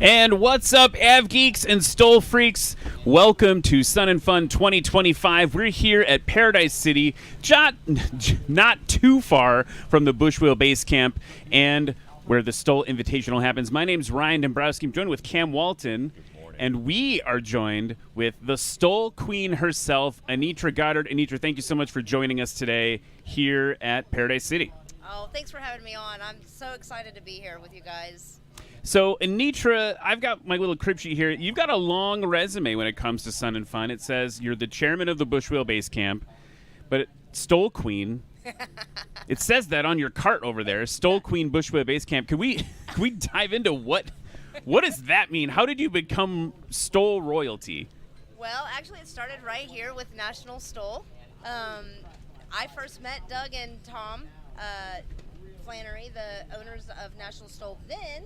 And what's up, Av Geeks and Stole Freaks? Welcome to Sun and Fun 2025. We're here at Paradise City, not too far from the Bushwheel Base Camp and where the Stole Invitational happens. My name's Ryan Dombrowski. I'm joined with Cam Walton. And we are joined with the Stole Queen herself, Anitra Goddard. Anitra, thank you so much for joining us today here at Paradise City. Oh, thanks for having me on. I'm so excited to be here with you guys. So, Anitra, I've got my little crib sheet here. You've got a long resume when it comes to Sun and Fun. It says you're the chairman of the Bushwheel Base Camp, but Stole Queen. It says that on your cart over there, Stole Queen Bushwheel Base Camp. Can we dive into what does that mean? How did you become Stole royalty? Well, actually, it started right here with National Stole. I first met Doug and Tom Flannery, the owners of National Stole, then.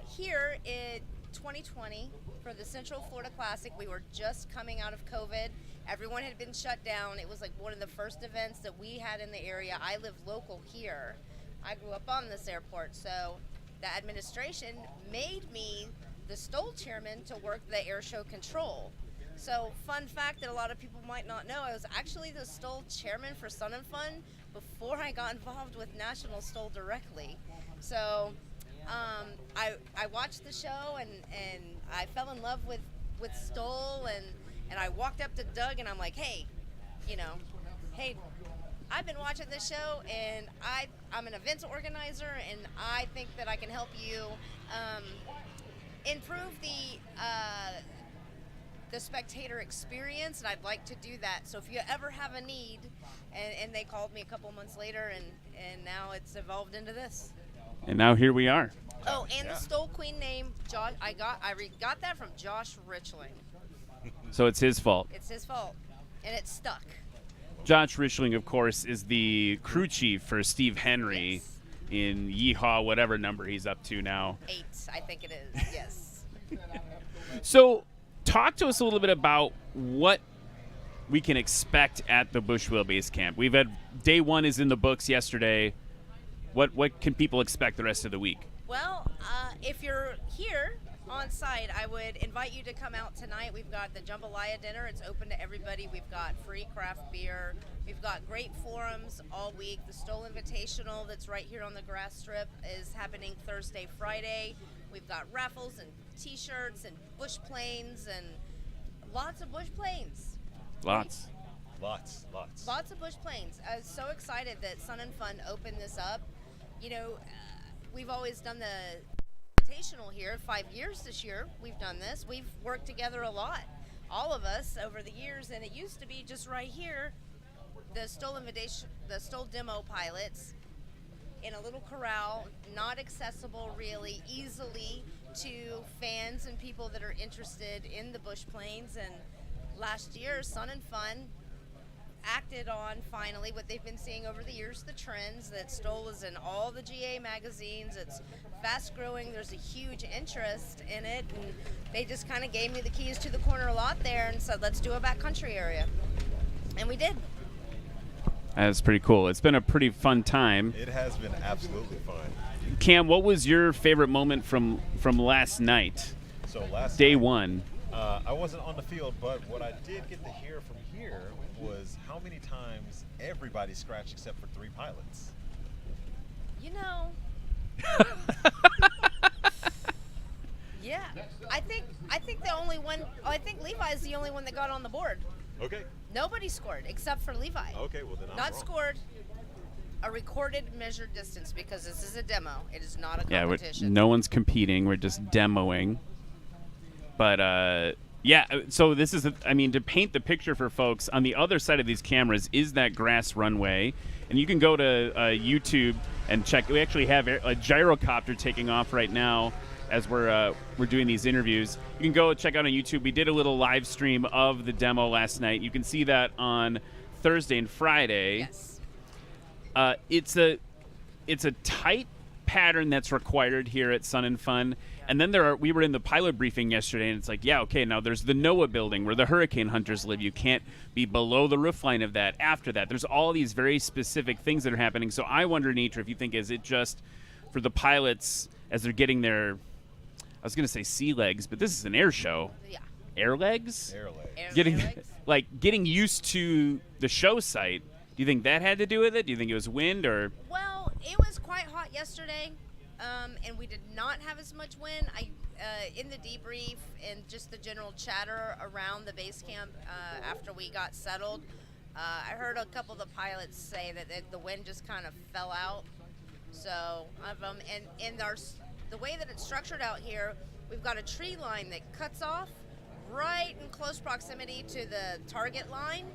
Here in 2020 for the Central Florida Classic, we were just coming out of COVID. Everyone had been shut down. It was like one of the first events that we had in the area. I live local here. I grew up on this airport, so the administration made me the Stole chairman to work the air show control. So, fun fact that a lot of people might not know, I was actually the Stole chairman for Sun and Fun before I got involved with National Stole directly. So I watched the show and I fell in love with Stole and I walked up to Doug and I'm like, hey, I've been watching this show and I'm an events organizer and I think that I can help you improve the spectator experience, and I'd like to do that. So if you ever have a need, and they called me a couple months later and now it's evolved into this. And now here we are. Oh, and the Stole Queen name, Josh, I got that from Josh Richling. So it's his fault. It's his fault, and it stuck. Josh Richling, of course, is the crew chief for Steve Henry Yes. in Yeehaw, whatever number he's up to now. 8, I think it is, yes. So talk to us a little bit about what we can expect at the Bushwheel Base Camp. We've had day one is in the books yesterday. What can people expect the rest of the week? Well, if you're here on site, I would invite you to come out tonight. We've got the Jambalaya dinner. It's open to everybody. We've got free craft beer. We've got great forums all week. The Stole Invitational that's right here on the grass strip is happening Thursday, Friday. We've got raffles and T-shirts and bush planes and lots of bush planes. Lots. Lots. Lots of bush planes. I was so excited that Sun and Fun opened this up. We've always done the Invitational here, 5 years this year. We've done this. We've worked together a lot, all of us, over the years, and it used to be just right here, the Stole demo pilots in a little corral, not accessible really easily to fans and people that are interested in the bush planes. And last year, Sun and Fun acted on finally what they've been seeing over the years, the trends that Stole is in all the GA magazines. It's fast growing. There's a huge interest in it, and they just kind of gave me the keys to the corner lot there and said, let's do a backcountry area, and we did. That's pretty cool. It's been a pretty fun time. It has been absolutely fun. Cam, what was your favorite moment from last night? So last Day night, one. I wasn't on the field, but what I did get to hear from here was how many times everybody scratched except for 3 pilots. Yeah, I think the only one. I think Levi's the only one that got on the board. Okay. Nobody scored except for Levi. Okay, well then I'm Not wrong. scored a recorded measured distance because this is a demo. It is not a Yeah, competition. no one's competing. We're just demoing. But yeah, so this is, to paint the picture for folks, on the other side of these cameras is that grass runway. And you can go to YouTube and check. We actually have a gyrocopter taking off right now as we're doing these interviews. You can go check out on YouTube. We did a little live stream of the demo last night. You can see that on Thursday and Friday. Yes. It's a tight pattern that's required here at Sun and Fun. And then we were in the pilot briefing yesterday, and it's like, yeah, okay, now there's the NOAA building where the hurricane hunters live. You can't be below the roofline of that. After that, there's all these very specific things that are happening. So I wonder, Anitra, if you think, is it just for the pilots as they're getting their I was going to say sea legs, but this is an air show. Yeah. Air legs? Air leg. Getting used to the show site. Do you think that had to do with it? Do you think it was wind or? Well, it was quite hot yesterday, and we did not have as much wind. In the debrief and just the general chatter around the base camp after we got settled, I heard a couple of the pilots say that the wind just kind of fell out. So, and in the way that it's structured out here, we've got a tree line that cuts off right in close proximity to the target line,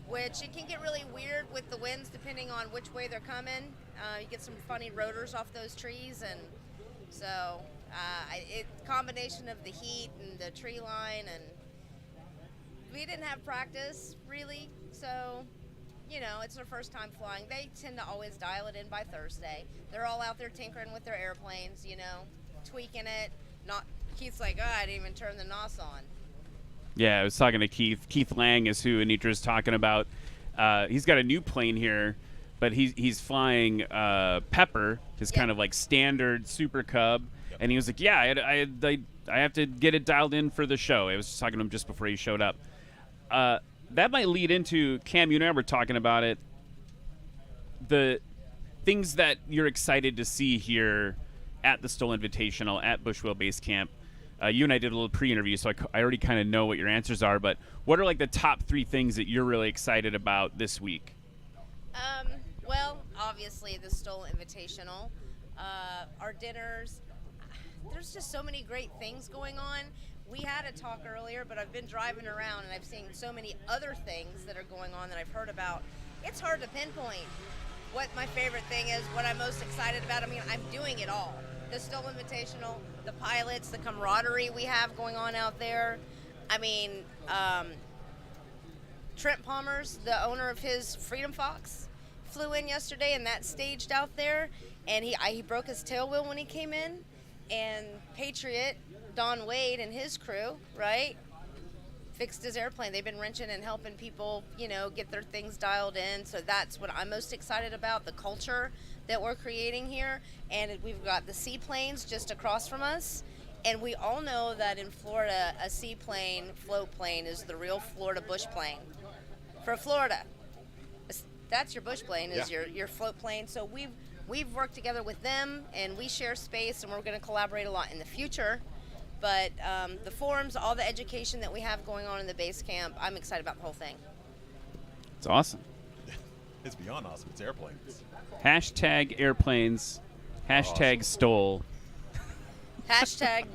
which it can get really weird with the winds depending on which way they're coming. You get some funny rotors off those trees, and so combination of the heat and the tree line, and we didn't have practice really, so it's their first time flying. They tend to always dial it in by Thursday. They're all out there tinkering with their airplanes, tweaking it. Keith's like, I didn't even turn the NOS on. Yeah, I was talking to Keith. Keith Lang is who Anitra's talking about. He's got a new plane here, but he's flying Pepper, his kind of like standard Super Cub. Yep. And he was like, yeah, I have to get it dialed in for the show. I was just talking to him just before he showed up. That might lead into, Cam, you and I were talking about it, the things that you're excited to see here at the Stoll Invitational, at Bushwheel Base Camp. You and I did a little pre-interview, so I already kind of know what your answers are, but what are like the top 3 things that you're really excited about this week? Well, obviously the Stoll Invitational, our dinners. There's just so many great things going on. We had a talk earlier, but I've been driving around and I've seen so many other things that are going on that I've heard about. It's hard to pinpoint what my favorite thing is, what I'm most excited about. I mean, I'm doing it all. The Stoll Invitational, the pilots, the camaraderie we have going on out there. I mean, Trent Palmer's, the owner of his Freedom Fox, flew in yesterday, and that staged out there, and he broke his tail wheel when he came in, and Patriot, Don Wade and his crew, right, fixed his airplane. They've been wrenching and helping people, get their things dialed in. So that's what I'm most excited about, the culture that we're creating here. And we've got the seaplanes just across from us. And we all know that in Florida, a seaplane, float plane, is the real Florida bush plane. For Florida, that's your bush plane, is your float plane. So we've worked together with them, and we share space, and we're going to collaborate a lot in the future. But the forums, all the education that we have going on in the base camp, I'm excited about the whole thing. It's awesome. It's beyond awesome. It's airplanes. Hashtag airplanes. Hashtag Stoll. Hashtag,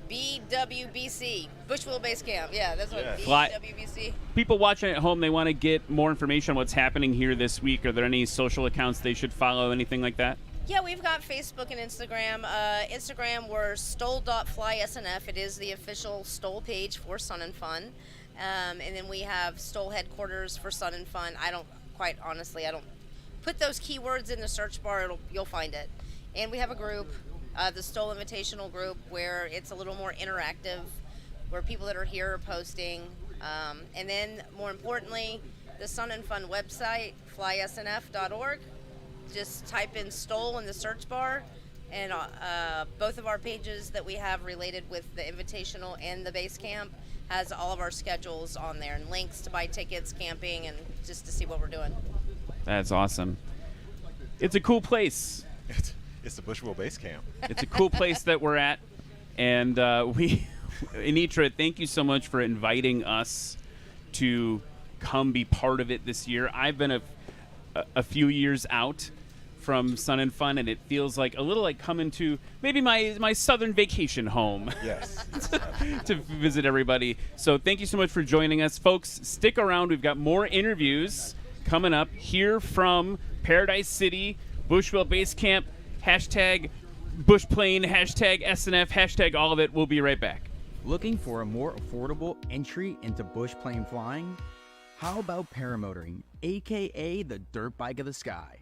BWBC, Bushwheel Base Camp. Yeah, that's what BWBC. People watching at home, they want to get more information on what's happening here this week. Are there any social accounts they should follow, anything like that? Yeah, we've got Facebook and Instagram. Instagram, we're stoll.flysnf. It is the official Stoll page for Sun and Fun. And then we have Stoll headquarters for Sun and Fun. I don't put those keywords in the search bar, you'll find it. And we have a group, the Stoll Invitational group, where it's a little more interactive, where people that are here are posting. And then, more importantly, the Sun and Fun website, flysnf.org. Just type in Stoll in the search bar, and both of our pages that we have related with the Invitational and the base camp has all of our schedules on there and links to buy tickets, camping, and just to see what we're doing. That's awesome. It's a cool place. It's the Bushwheel Base Camp. It's a cool place that we're at, and Anitra, thank you so much for inviting us to come be part of it this year. I've been a few years out from Sun and Fun, and it feels like a little like coming to maybe my southern vacation home. Yes. To visit everybody. So thank you so much for joining us, folks. Stick around. We've got more interviews coming up here from Paradise City, Bushwheel Base Camp, hashtag Bushplane, hashtag SNF, hashtag all of it. We'll be right back. Looking for a more affordable entry into bush plane flying? How about paramotoring, aka the dirt bike of the sky?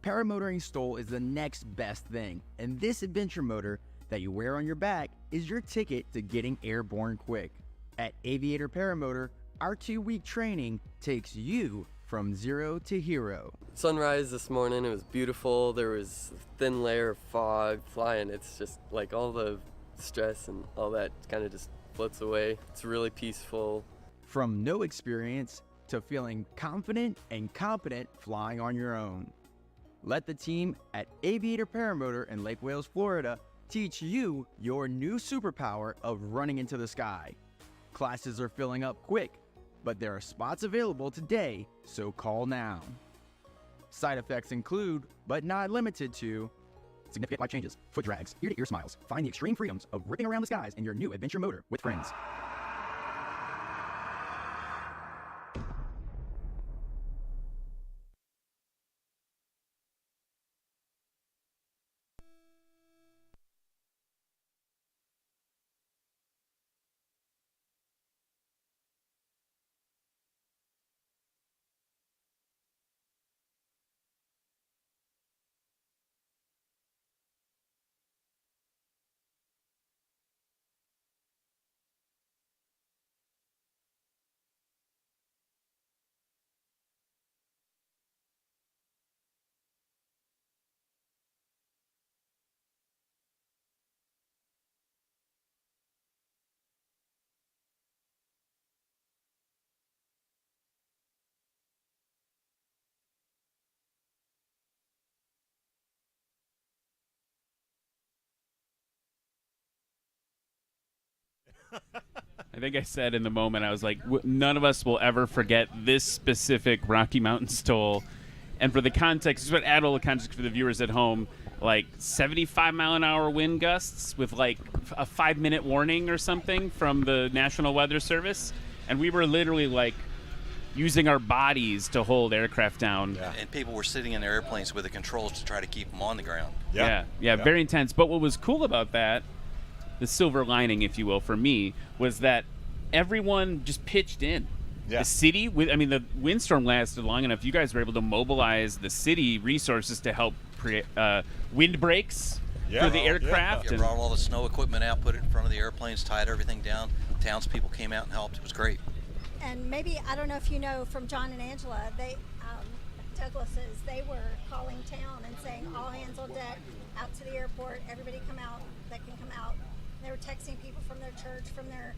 Paramotoring Stoll is the next best thing, and this adventure motor that you wear on your back is your ticket to getting airborne quick. At Aviator Paramotor, our 2-week training takes you from zero to hero. Sunrise this morning, it was beautiful. There was a thin layer of fog flying. It's just like all the stress and all that kind of just floats away. It's really peaceful. From no experience to feeling confident and competent flying on your own. Let the team at Aviator Paramotor in Lake Wales, Florida teach you your new superpower of running into the sky. Classes are filling up quick, but there are spots available today, so call now. Side effects include, but not limited to, significant life changes, foot drags, ear-to-ear smiles. Find the extreme freedoms of ripping around the skies in your new adventure motor with friends. I think I said in the moment, I was like, none of us will ever forget this specific Rocky Mountain Stole. And for the context, just to add all the context for the viewers at home, like 75-mile-an-hour wind gusts with like a 5-minute warning or something from the National Weather Service. And we were literally like using our bodies to hold aircraft down. Yeah. And people were sitting in their airplanes with the controls to try to keep them on the ground. Yeah, very intense. But what was cool about that, the silver lining, if you will, for me, was that everyone just pitched in. Yeah. The city, the windstorm lasted long enough. You guys were able to mobilize the city resources to help wind breaks for the aircraft. Yeah, brought all the snow equipment out, put it in front of the airplanes, tied everything down. Townspeople came out and helped. It was great. And maybe, I don't know if you know from John and Angela, Douglas's, they were calling town and saying, all hands on deck, out to the airport, everybody come out that can come out. They were texting people from their church, from their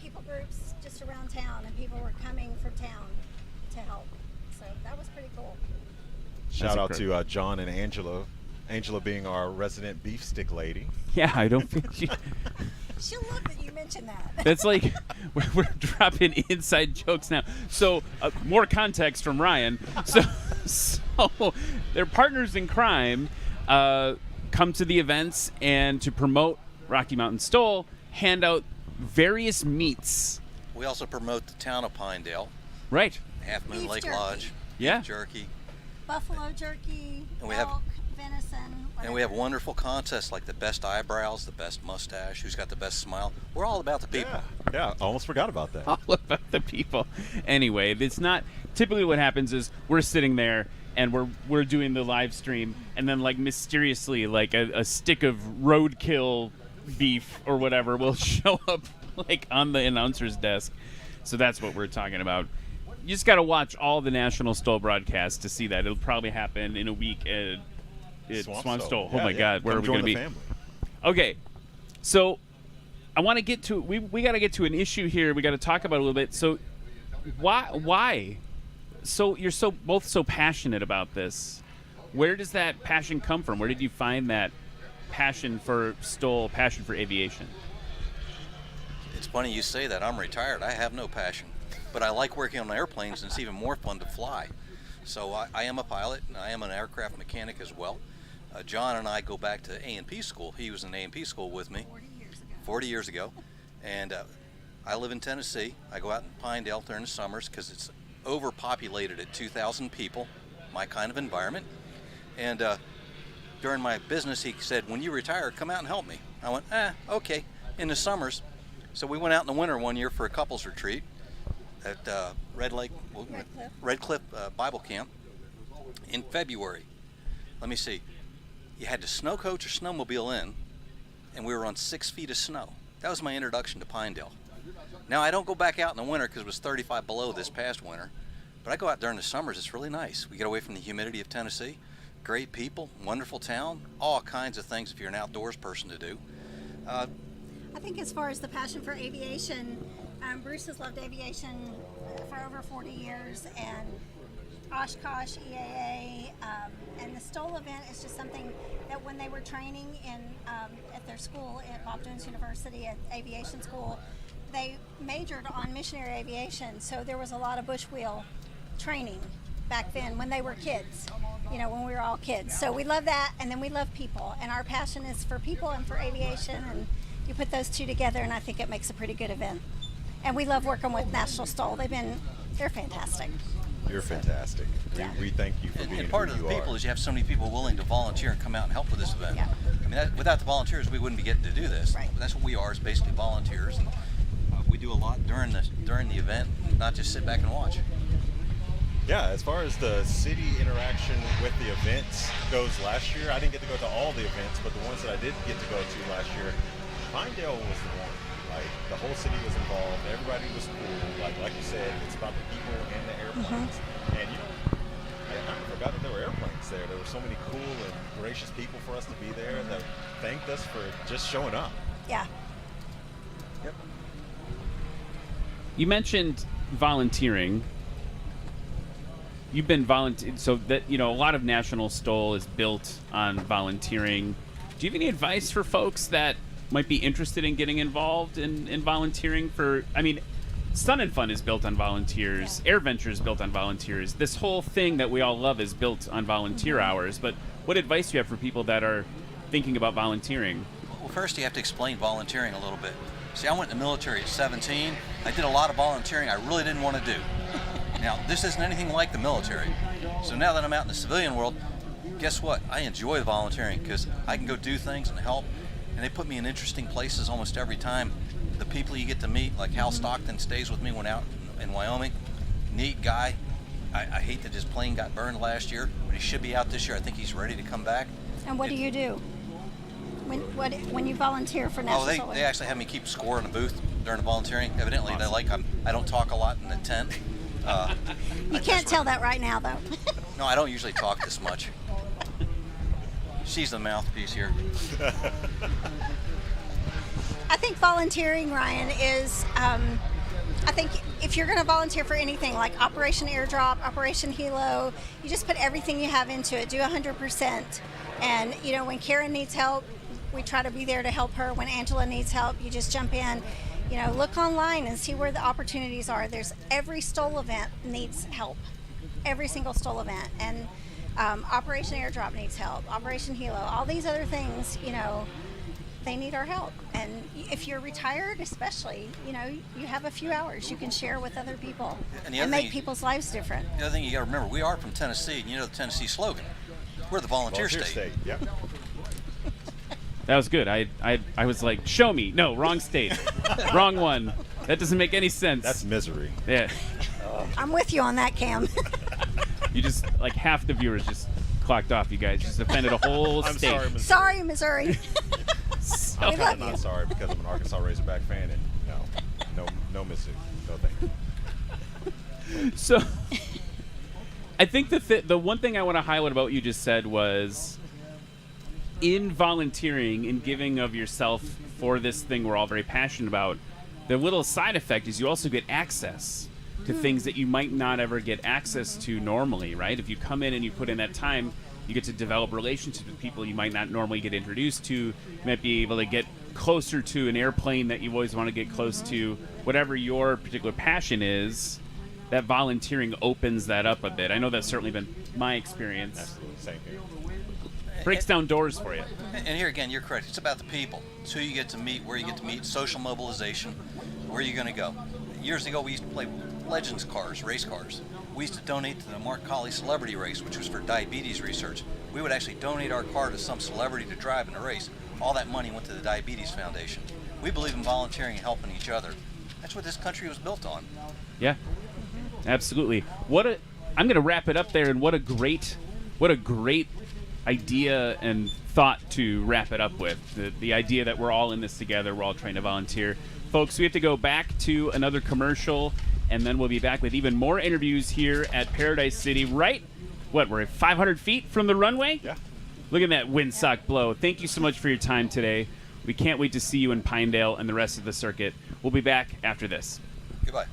people groups just around town, and people were coming from town to help. So that was pretty cool. Shout out to John and Angela. Angela being our resident beef stick lady. Yeah, I don't think she... She'll love that you mentioned that. That's like, we're dropping inside jokes now. So, more context from Ryan. So they're partners in crime, come to the events and to promote Rocky Mountain Stole, hand out various meats. We also promote the town of Pinedale. Right. Half Moon Beef Lake jerky. Lodge. Yeah. Beef jerky. Buffalo jerky, And we elk, have- venison, whatever. And we have wonderful contests like the best eyebrows, the best mustache, who's got the best smile. We're all about the people. Yeah, almost forgot about that. All about the people. Anyway, it's not typically what happens is we're sitting there and we're doing the live stream, and then like mysteriously like a stick of roadkill beef or whatever will show up like on the announcer's desk. So that's what we're talking about. You just got to watch all the National Stole broadcasts to see that. It'll probably happen in a week at Swamp Stole. Oh my God, where Come are we going to join be? the family. Okay, so I want to get to we got to get to an issue here. We got to talk about it a little bit. So why? So you're both so passionate about this. Where does that passion come from? Where did you find that passion for Stole, passion for aviation? It's funny you say that. I'm retired. I have no passion. But I like working on airplanes, and it's even more fun to fly. So I am a pilot, and I am an aircraft mechanic as well. John and I go back to A&P school. He was in A&P school with me 40 years ago. And I live in Tennessee. I go out in Pinedale during the summers because it's overpopulated at 2,000 people, my kind of environment. And during my business, he said, when you retire, come out and help me. I went, okay, in the summers. So we went out in the winter one year for a couples retreat at Red Cliff Bible Camp in February. Let me see. You had to snow coach or snowmobile in, and we were on 6 feet of snow. That was my introduction to Pinedale. Now, I don't go back out in the winter because it was 35 below this past winter, but I go out during the summers. It's really nice. We get away from the humidity of Tennessee. Great people, wonderful town, all kinds of things if you're an outdoors person to do. I think as far as the passion for aviation, Bruce has loved aviation for over 40 years, and Oshkosh, EAA, and the Stoll event is just something that when they were training at their school at Bob Jones University at aviation school, they majored on missionary aviation, so there was a lot of bush wheel training back then when they were kids, when we were all kids. So we love that, and then we love people, and our passion is for people and for aviation, and you put those two together, and I think it makes a pretty good event. And we love working with National Stoll. They're fantastic. You're fantastic. Yeah. We thank you for being And part who of the you people are. is you have so many people willing to volunteer and come out and help with this event. Yeah. I mean, without the volunteers, we wouldn't be getting to do this. Right. That's what we are, is basically volunteers. And we do a lot during the event, not just sit back and watch. Yeah, as far as the city interaction with the events goes last year, I didn't get to go to all the events, but the ones that I did get to go to last year, Pinedale was the one. Like, the whole city was involved. Everybody was cool. Like you said, it's about the people and the airplanes. And I forgot that there were airplanes there. There were so many cool and gracious people for us to be there that thanked us for just showing up. Yeah. Yep. You mentioned volunteering. You've been so that a lot of National Stoll is built on volunteering. Do you have any advice for folks that might be interested in getting involved in volunteering? Sun and Fun is built on volunteers. Yeah. AirVenture is built on volunteers. This whole thing that we all love is built on volunteer hours. But what advice do you have for people that are thinking about volunteering? Well, first you have to explain volunteering a little bit. See, I went in the military at 17. I did a lot of volunteering I really didn't want to do. Now, this isn't anything like the military. So now that I'm out in the civilian world, guess what? I enjoy volunteering because I can go do things and help. And they put me in interesting places almost every time. The people you get to meet, like Hal Stockton stays with me when out in Wyoming. Neat guy. I hate that his plane got burned last year, but he should be out this year. I think he's ready to come back. And what do you do when you volunteer for National Stoll? They actually have me keep score in the booth during the volunteering. Evidently, they like I don't talk a lot in the tent. You can't tell that right now, though. No, I don't usually talk this much. She's the mouthpiece here. I think volunteering, Ryan, is, I think if you're going to volunteer for anything like Operation Airdrop, Operation Hilo, you just put everything you have into it, do 100%. And, when Karen needs help, we try to be there to help her. When Angela needs help, you just jump in. Look online and see where the opportunities are. Every Stoll event needs help. Every single Stoll event. And Operation Airdrop needs help. Operation Hilo. All these other things, they need our help. And if you're retired, especially, you have a few hours you can share with other people and make people's lives different. The other thing you got to remember, we are from Tennessee, and you know the Tennessee slogan. We're the volunteer state. Yep. That was good. I was like, show me. No, wrong state. Wrong one. That doesn't make any sense. That's misery. Yeah. I'm with you on that, Cam. You just, like, half the viewers just clocked off, you guys. Just offended a whole I'm state. sorry, Missouri. Sorry, Missouri. So- We love I'm you. not sorry because I'm an Arkansas Razorback fan, and no Mississippi. No thank you. So, I think the one thing I want to highlight about what you just said was, in volunteering and giving of yourself for this thing we're all very passionate about, the little side effect is you also get access to things that you might not ever get access to normally, right? If you come in and you put in that time, you get to develop relationships with people you might not normally get introduced to. You might be able to get closer to an airplane that you always want to get close to. Whatever your particular passion is, that volunteering opens that up a bit. I know that's certainly been my experience. Absolutely, same here. Breaks down doors for you. And here again, you're correct. It's about the people. It's who you get to meet, where you get to meet, social mobilization, where you're going to go. Years ago, we used to play Legends cars, race cars. We used to donate to the Mark Colley Celebrity Race, which was for diabetes research. We would actually donate our car to some celebrity to drive in a race. All that money went to the Diabetes Foundation. We believe in volunteering and helping each other. That's what this country was built on. Yeah, absolutely. I'm going to wrap it up there, and what a great idea and thought to wrap it up with. The idea that we're all in this together, we're all trying to volunteer. Folks, we have to go back to another commercial, and then we'll be back with even more interviews here at Paradise City. We're at 500 feet from the runway? Yeah. Look at that windsock blow. Thank you so much for your time today. We can't wait to see you in Pinedale and the rest of the circuit. We'll be back after this. Goodbye.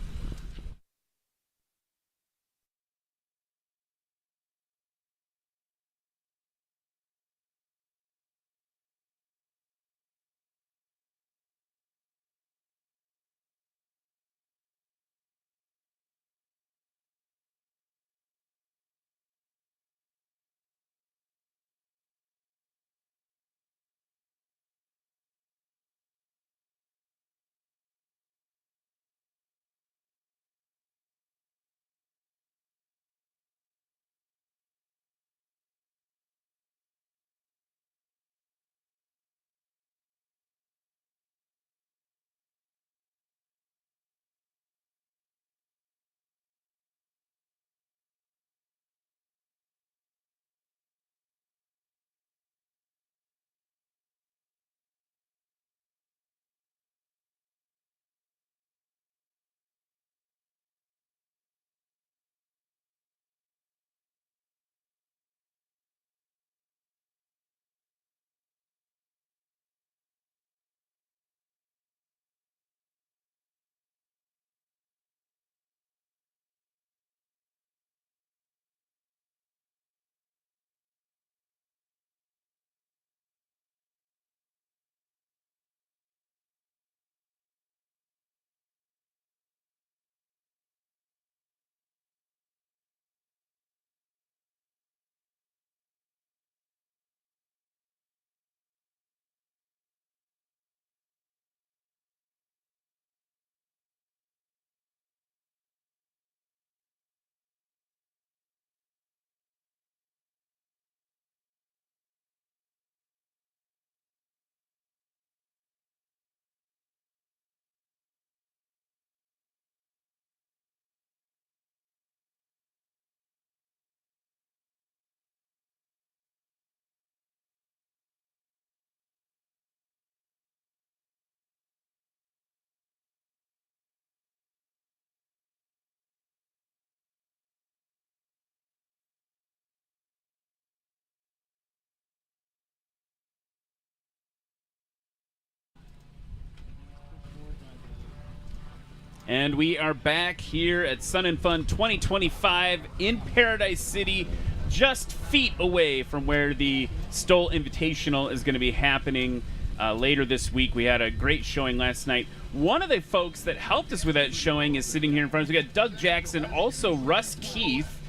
And we are back here at Sun and Fun 2025 in Paradise City, just feet away from where the Stoll Invitational is going to be happening later this week. We had a great showing last night. One of the folks that helped us with that showing is sitting here in front of us. We got Doug Jackson, also Russ Keith.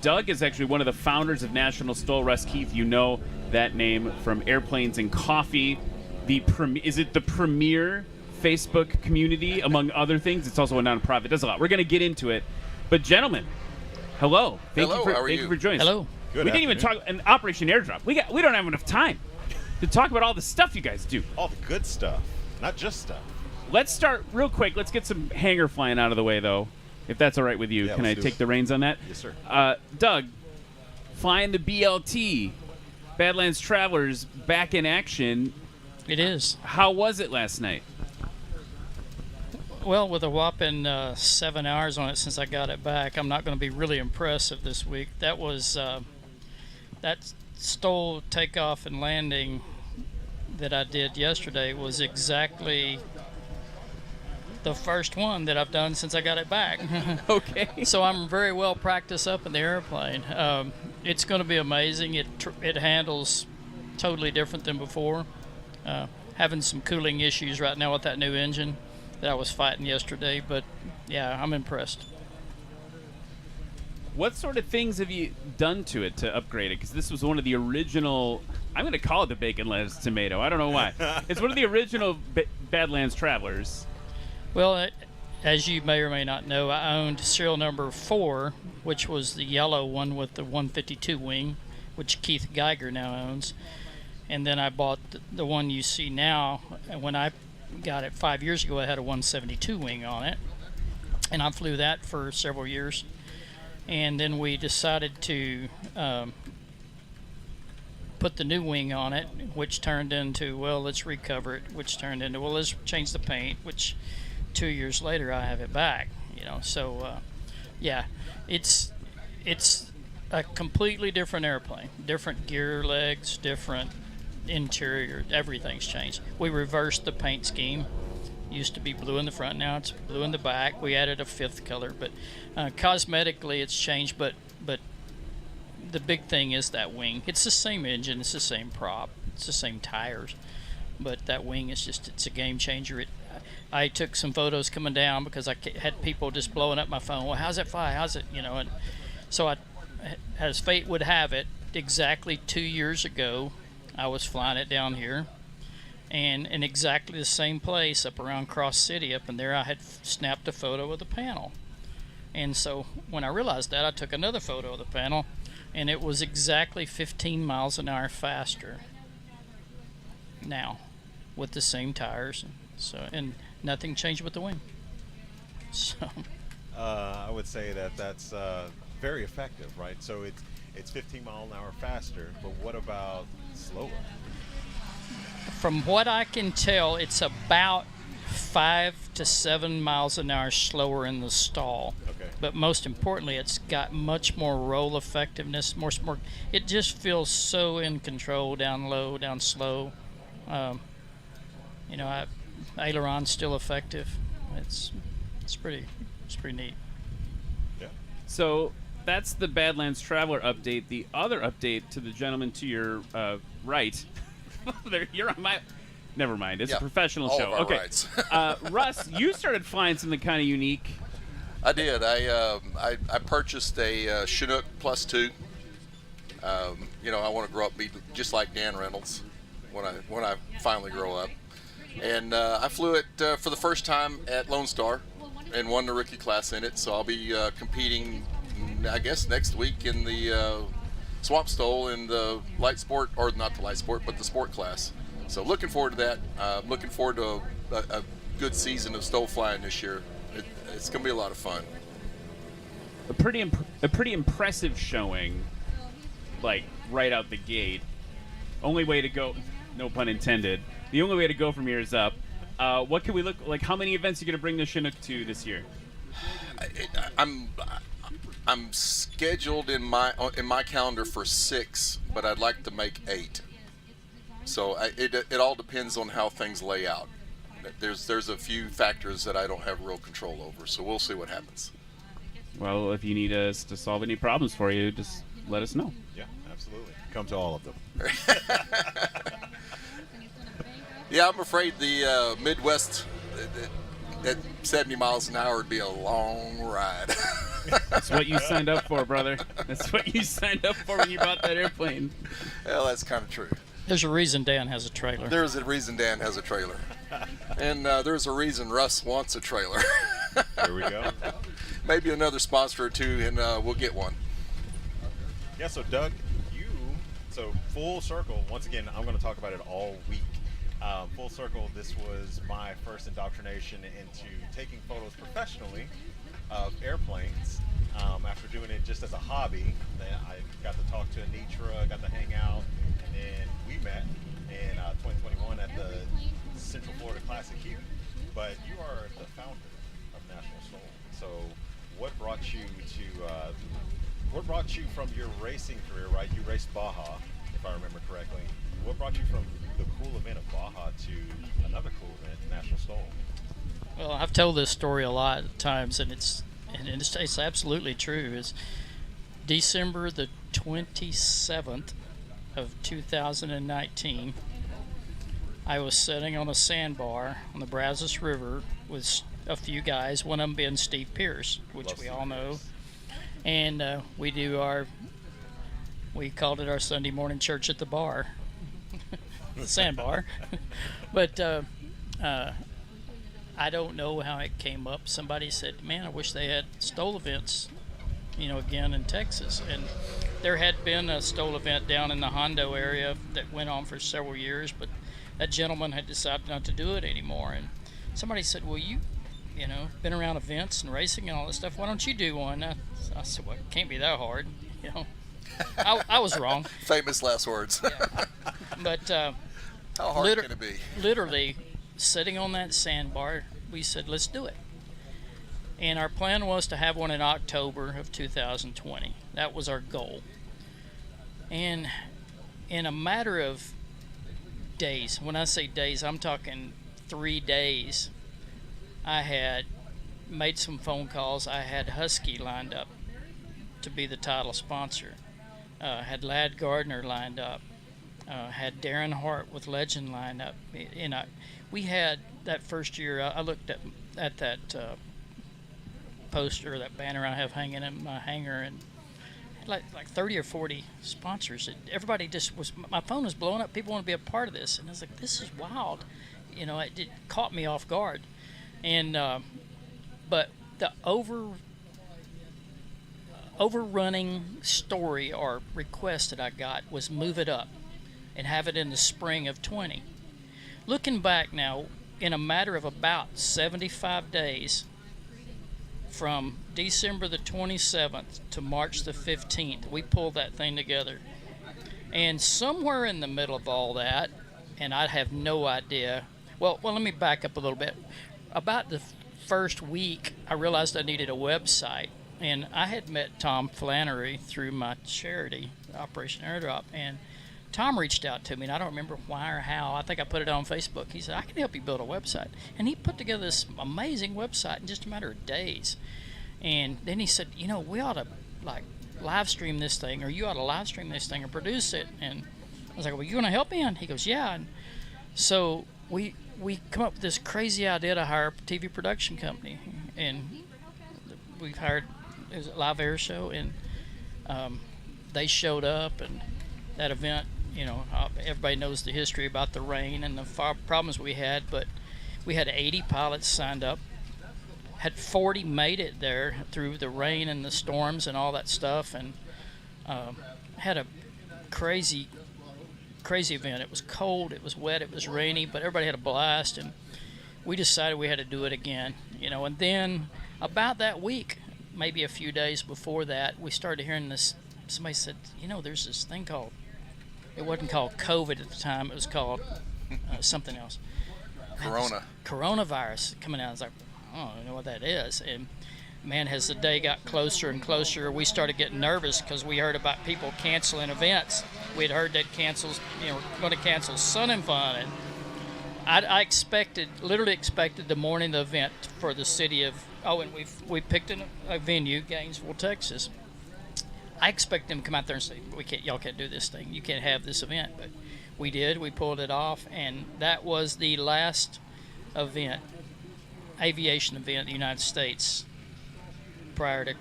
Doug is actually one of the founders of National Stoll. Russ Keith, you know that name from Airplanes and Coffee. Is it the premier Facebook community, among other things? It's also a nonprofit. It does a lot. We're going to get into it. But gentlemen, hello. Thank you for joining us. Hello. Good we didn't even talk an Operation Airdrop. We don't have enough time to talk about all the stuff you guys do. All the good stuff, not just stuff. Let's start real quick. Let's get some hanger flying out of the way, though, if that's all right with you. Yeah, Can I let's do take it. the reins on that? Yes, sir. Doug, flying the BLT, Badlands Travelers back in action. It is. How was it last night? Well, with a whopping 7 hours on it since I got it back, I'm not going to be really impressive this week. That was that Stoll takeoff and landing that I did yesterday was exactly the first one that I've done since I got it back. Okay. So I'm very well practiced up in the airplane. It's going to be amazing. It handles totally different than before. Having some cooling issues right now with that new engine that I was fighting yesterday, but yeah, I'm impressed. What sort of things have you done to it to upgrade it? Because this was one of the original, I'm going to call it the bacon, lettuce, tomato. I don't know why. It's one of the original Badlands Travelers. Well, as you may or may not know, I owned serial number 4, which was the yellow one with the 152 wing, which Keith Geiger now owns. And then I bought the one you see now. And when I got it 5 years ago, I had a 172 wing on it. And I flew that for several years. And then we decided to put the new wing on it, which turned into, well, let's recover it, which turned into, well, let's change the paint, which 2 years later I have it back, you know. So yeah, it's a completely different airplane, different gear legs, different interior, everything's changed. We reversed the paint scheme. Used to be blue in the front, now it's blue in the back. We added a 5th color, but cosmetically it's changed. But the big thing is that wing. It's the same engine, it's the same prop, it's the same tires, but that wing is it's a game changer. I took some photos coming down because I had people just blowing up my phone. Well, how's it fly? How's it, and so as fate would have it, exactly 2 years ago, I was flying it down here, and in exactly the same place up around Cross City, up in there, I had snapped a photo of the panel. And so when I realized that, I took another photo of the panel, and it was exactly 15 miles an hour faster now with the same tires. So, and nothing changed with the wing. So I would say that's very effective, right? So it's 15 mile an hour faster, but what about slower? From what I can tell, it's about 5 to 7 miles an hour slower in the stall. Okay. But most importantly, it's got much more roll effectiveness. More. It just feels so in control, down low, down slow. Aileron's still effective. It's pretty neat. Yeah. So that's the Badlands Traveler update. The other update to the gentleman to your right. You're on my. Never mind. It's a professional all show. of our Okay. rights. Russ, you started flying something kind of unique. I did. I purchased a Chinook Plus 2. I want to grow up be just like Dan Reynolds when I finally grow up. And I flew it for the first time at Lone Star and won the rookie class in it. So I'll be competing, I guess, next week in the Swamp Stoll in the light sport, or not the light sport, but the sport class. So looking forward to that. Looking forward to a good season of Stoll flying this year. It's going to be a lot of fun. A pretty impressive showing, like right out the gate. Only way to go, no pun intended. The only way to go from here is up. What can we look like? How many events are you going to bring the Chinook to this year? I'm scheduled in my calendar for 6, but I'd like to make 8. So it all depends on how things lay out. There's a few factors that I don't have real control over, so we'll see what happens. Well, if you need us to solve any problems for you, just let us know. Yeah, absolutely. Come to all of them. Yeah, I'm afraid the Midwest at 70 miles an hour would be a long ride. That's what you signed up for, brother. That's what you signed up for when you bought that airplane. Well, that's kind of true. There's a reason Dan has a trailer. There's a reason Dan has a trailer. And there's a reason Russ wants a trailer. There we go. Maybe another sponsor or two, and we'll get one. Yeah, so Doug, so full circle, once again, I'm going to talk about it all week. Full circle, this was my first indoctrination into taking photos professionally of airplanes. After doing it just as a hobby, then I got to talk to Anitra, got to hang out, and then we met in 2021 at the Central Florida Classic here. But you are the founder of National Stoll. So what brought you from your racing career, right? You raced Baja, if I remember correctly. What brought you from the cool event of Baja to another cool event, National Stoll? Well, I've told this story a lot of times, and it's absolutely true. It's December the 27th of 2019. I was sitting on a sandbar on the Brazos River with a few guys, one of them being Steve Pierce, which we all know. And we called it our Sunday morning church at the bar, the sandbar. But I don't know how it came up. Somebody said, man, I wish they had Stoll events, again in Texas. And there had been a Stoll event down in the Hondo area that went on for several years, but that gentleman had decided not to do it anymore. And somebody said, well, you been around events and racing and all this stuff, why don't you do one? I said, well, it can't be that hard, I was wrong. Famous last words. Yeah. But how hard can it be? Literally, sitting on that sandbar, we said, let's do it. And our plan was to have one in October of 2020. That was our goal. And in a matter of days. When I say days, I'm talking 3 days. I had made some phone calls. I had Husky lined up to be the title sponsor. Had Ladd Gardner lined up. Had Darren Hart with Legend lined up. We had that first year. I looked at that poster, that banner I have hanging in my hangar, and like 30 or 40 sponsors. Everybody just was. My phone was blowing up. People want to be a part of this, and I was like, "This is wild." It caught me off guard, and but the overrunning story or request that I got was move it up and have it in the spring of 20. Looking back now, in a matter of about 75 days, from December the 27th to March the 15th, we pulled that thing together. And somewhere in the middle of all that, and I have no idea. Well, let me back up a little bit. About the first week, I realized I needed a website. And I had met Tom Flannery through my charity, Operation Airdrop, and Tom reached out to me, and I don't remember why or how. I think I put it on Facebook. He said, I can help you build a website. And he put together this amazing website in just a matter of days. And then he said, we ought to live stream this thing, or you ought to live stream this thing or produce it. And I was like, well, you want to help me? And he goes, yeah. And so we come up with this crazy idea to hire a TV production company. And we've hired, it was a live air show, and they showed up, and that event, everybody knows the history about the rain and the problems we had, but we had 80 pilots signed up, had 40 made it there through the rain and the storms and all that stuff, and had a crazy event. It was cold, it was wet, it was rainy, but everybody had a blast, and we decided we had to do it again, and then about that week, maybe a few days before that, we started hearing this. Somebody said, there's this thing called, it wasn't called COVID at the time, it was called something else. Coronavirus coming out. I was like, I don't know what that is. And man, as the day got closer and closer, we started getting nervous because we heard about people canceling events. We had heard that going to cancel Sun and Fun. And I literally expected the morning of the event for the city of, and we picked a venue, Gainesville, Texas. I expect them to come out there and say, y'all can't do this thing. You can't have this event. But we did. We pulled it off, and that was the last event, aviation event in the United States prior to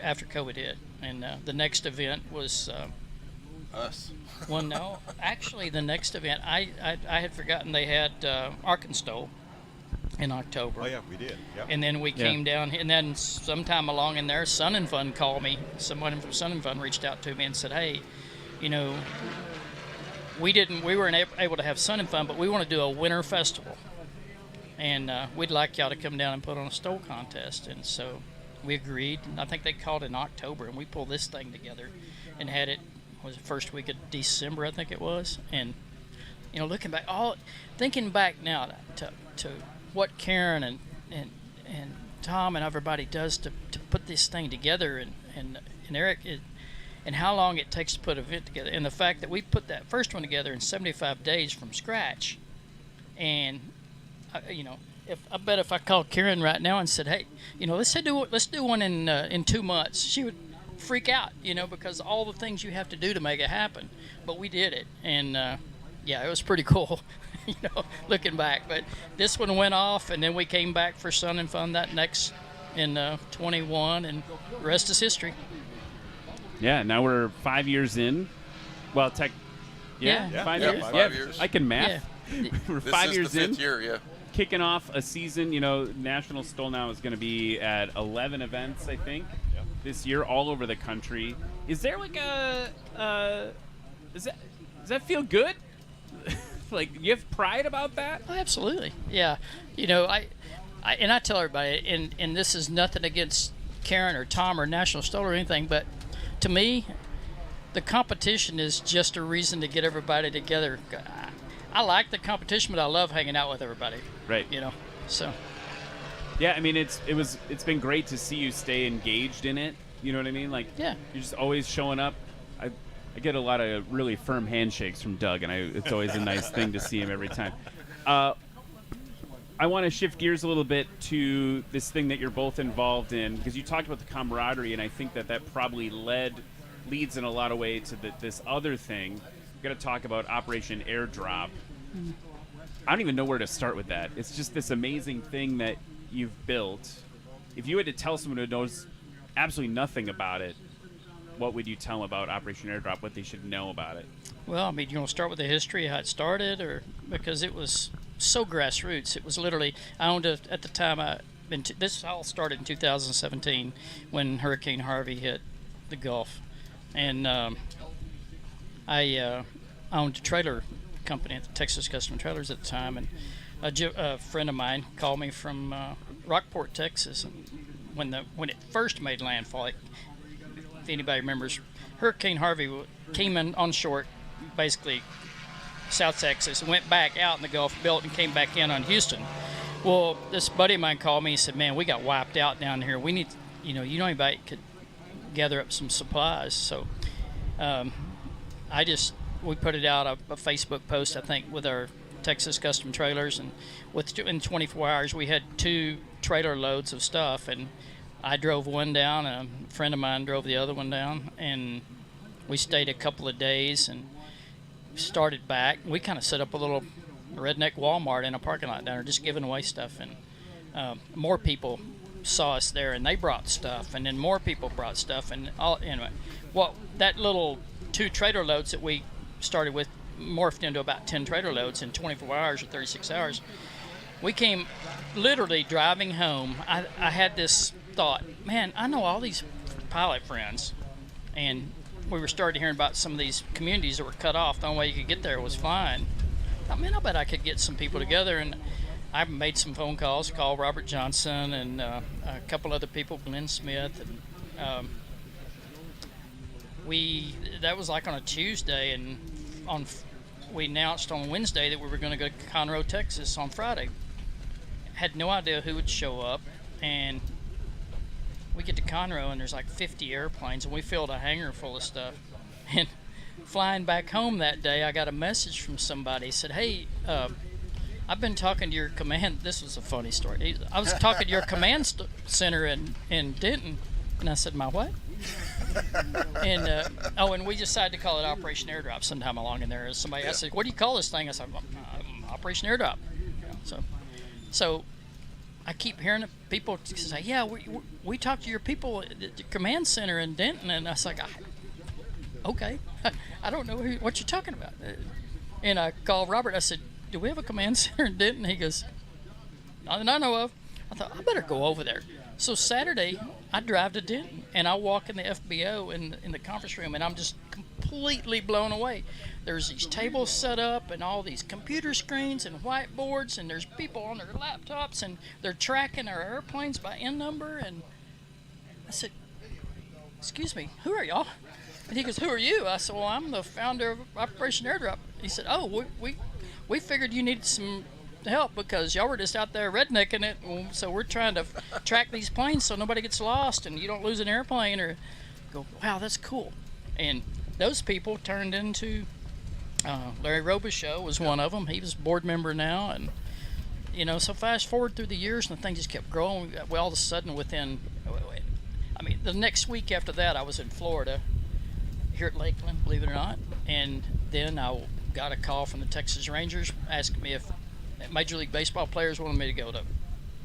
after COVID hit. And the next event was us. Well, no, actually, the next event I had forgotten they had Arkansas in October. Oh yeah, we did. Yep. And then we came down, and then sometime along in there, Sun and Fun called me. Someone from Sun and Fun reached out to me and said, "Hey, we weren't able to have Sun and Fun, but we want to do a winter festival, and we'd like y'all to come down and put on a stole contest." And so we agreed. And I think they called in October, and we pulled this thing together and had it. Was the first week of December, I think it was. And thinking back now to what Karen and Tom and everybody does to put this thing together, and Eric, and how long it takes to put an event together, and the fact that we put that first one together in 75 days from scratch. And I bet if I called Karen right now and said, "Hey, let's do one in 2 months," she would freak out, because all the things you have to do to make it happen. But we did it, and it was pretty cool, looking back. But this one went off, and then we came back for Sun and Fun that next in 21, and the rest is history. Yeah, now we're 5 years in. Well, 5 years. 5 years. I can math. Yeah. We're This 5 is years the in. fifth year, yeah. Kicking off a season, National Stole now is going to be at 11 events, I think, this year, all over the country. Is there like does that feel good? Like, you have pride about that? Oh, absolutely. Yeah. I tell everybody, and this is nothing against Karen or Tom or National Stole or anything, but to me, the competition is just a reason to get everybody together. I like the competition, but I love hanging out with everybody. Right. So. Yeah, I mean, it's been great to see you stay engaged in it. You know what I mean? Like, yeah. You're just always showing up. I get a lot of really firm handshakes from Doug, and it's always a nice thing to see him every time. I want to shift gears a little bit to this thing that you're both involved in, because you talked about the camaraderie, and I think that probably leads in a lot of ways to this other thing. We've got to talk about Operation Airdrop. I don't even know where to start with that. It's just this amazing thing that you've built. If you had to tell someone who knows absolutely nothing about it, what would you tell them about Operation Airdrop, what they should know about it? Well, I mean, you want to start with the history, how it started, or because it was so grassroots. It was literally, I owned at the time, this all started in 2017 when Hurricane Harvey hit the Gulf. And I owned a trailer company at the Texas Custom Trailers at the time, and a friend of mine called me from Rockport, Texas, and when it first made landfall, if anybody remembers, Hurricane Harvey came in on short, basically South Texas, and went back out in the Gulf, built, and came back in on Houston. Well, this buddy of mine called me and said, "Man, we got wiped out down here. We need, you know anybody could gather up some supplies." So we put it out a Facebook post, I think, with our Texas Custom Trailers, and in 24 hours we had 2 trailer loads of stuff, and I drove one down, and a friend of mine drove the other one down, and we stayed a couple of days and started back. We kind of set up a little redneck Walmart in a parking lot down there, just giving away stuff, and more people saw us there, and they brought stuff, and then more people brought stuff, and anyway, well, that little 2 trailer loads that we started with morphed into about 10 trailer loads in 24 hours or 36 hours. We came literally driving home. I had this thought, man, I know all these pilot friends, and we were starting hearing about some of these communities that were cut off. The only way you could get there was flying. I mean, I bet I could get some people together, and I made some phone calls, called Robert Johnson and a couple other people, Glenn Smith, and that was like on a Tuesday, and we announced on Wednesday that we were going to go to Conroe, Texas on Friday. Had no idea who would show up, and we get to Conroe, and there's like 50 airplanes, and we filled a hangar full of stuff. And flying back home that day, I got a message from somebody. He said, "Hey, I've been talking to your command." This was a funny story. I was talking to your command center in Denton, and I said, "My what?" And and we decided to call it Operation Airdrop sometime along in there. Somebody asked, "What do you call this thing?" I said, "Operation Airdrop." So I keep hearing people say, "Yeah, we talked to your people at the command center in Denton," and I was like, "Okay, I don't know what you're talking about." And I called Robert. I said, "Do we have a command center in Denton?" He goes, "Not that I know of." I thought, I better go over there. So Saturday, I drive to Denton, and I walk in the FBO in the conference room, and I'm just completely blown away. There's these tables set up and all these computer screens and whiteboards, and there's people on their laptops, and they're tracking our airplanes by N number. And I said, "Excuse me, who are y'all?" And he goes, "Who are you?" I said, "Well, I'm the founder of Operation Airdrop." He said, "Oh, we figured you needed some help because y'all were just out there rednecking it, so we're trying to track these planes so nobody gets lost and you don't lose an airplane." Or go, "Wow, that's cool." And those people turned into Larry Robichaux was one of them. He was board member now, and so fast forward through the years, and the thing just kept growing. Well, all of a sudden, the next week after that, I was in Florida, here at Lakeland, believe it or not, and then I got a call from the Texas Rangers asking me if Major League Baseball players wanted me to go to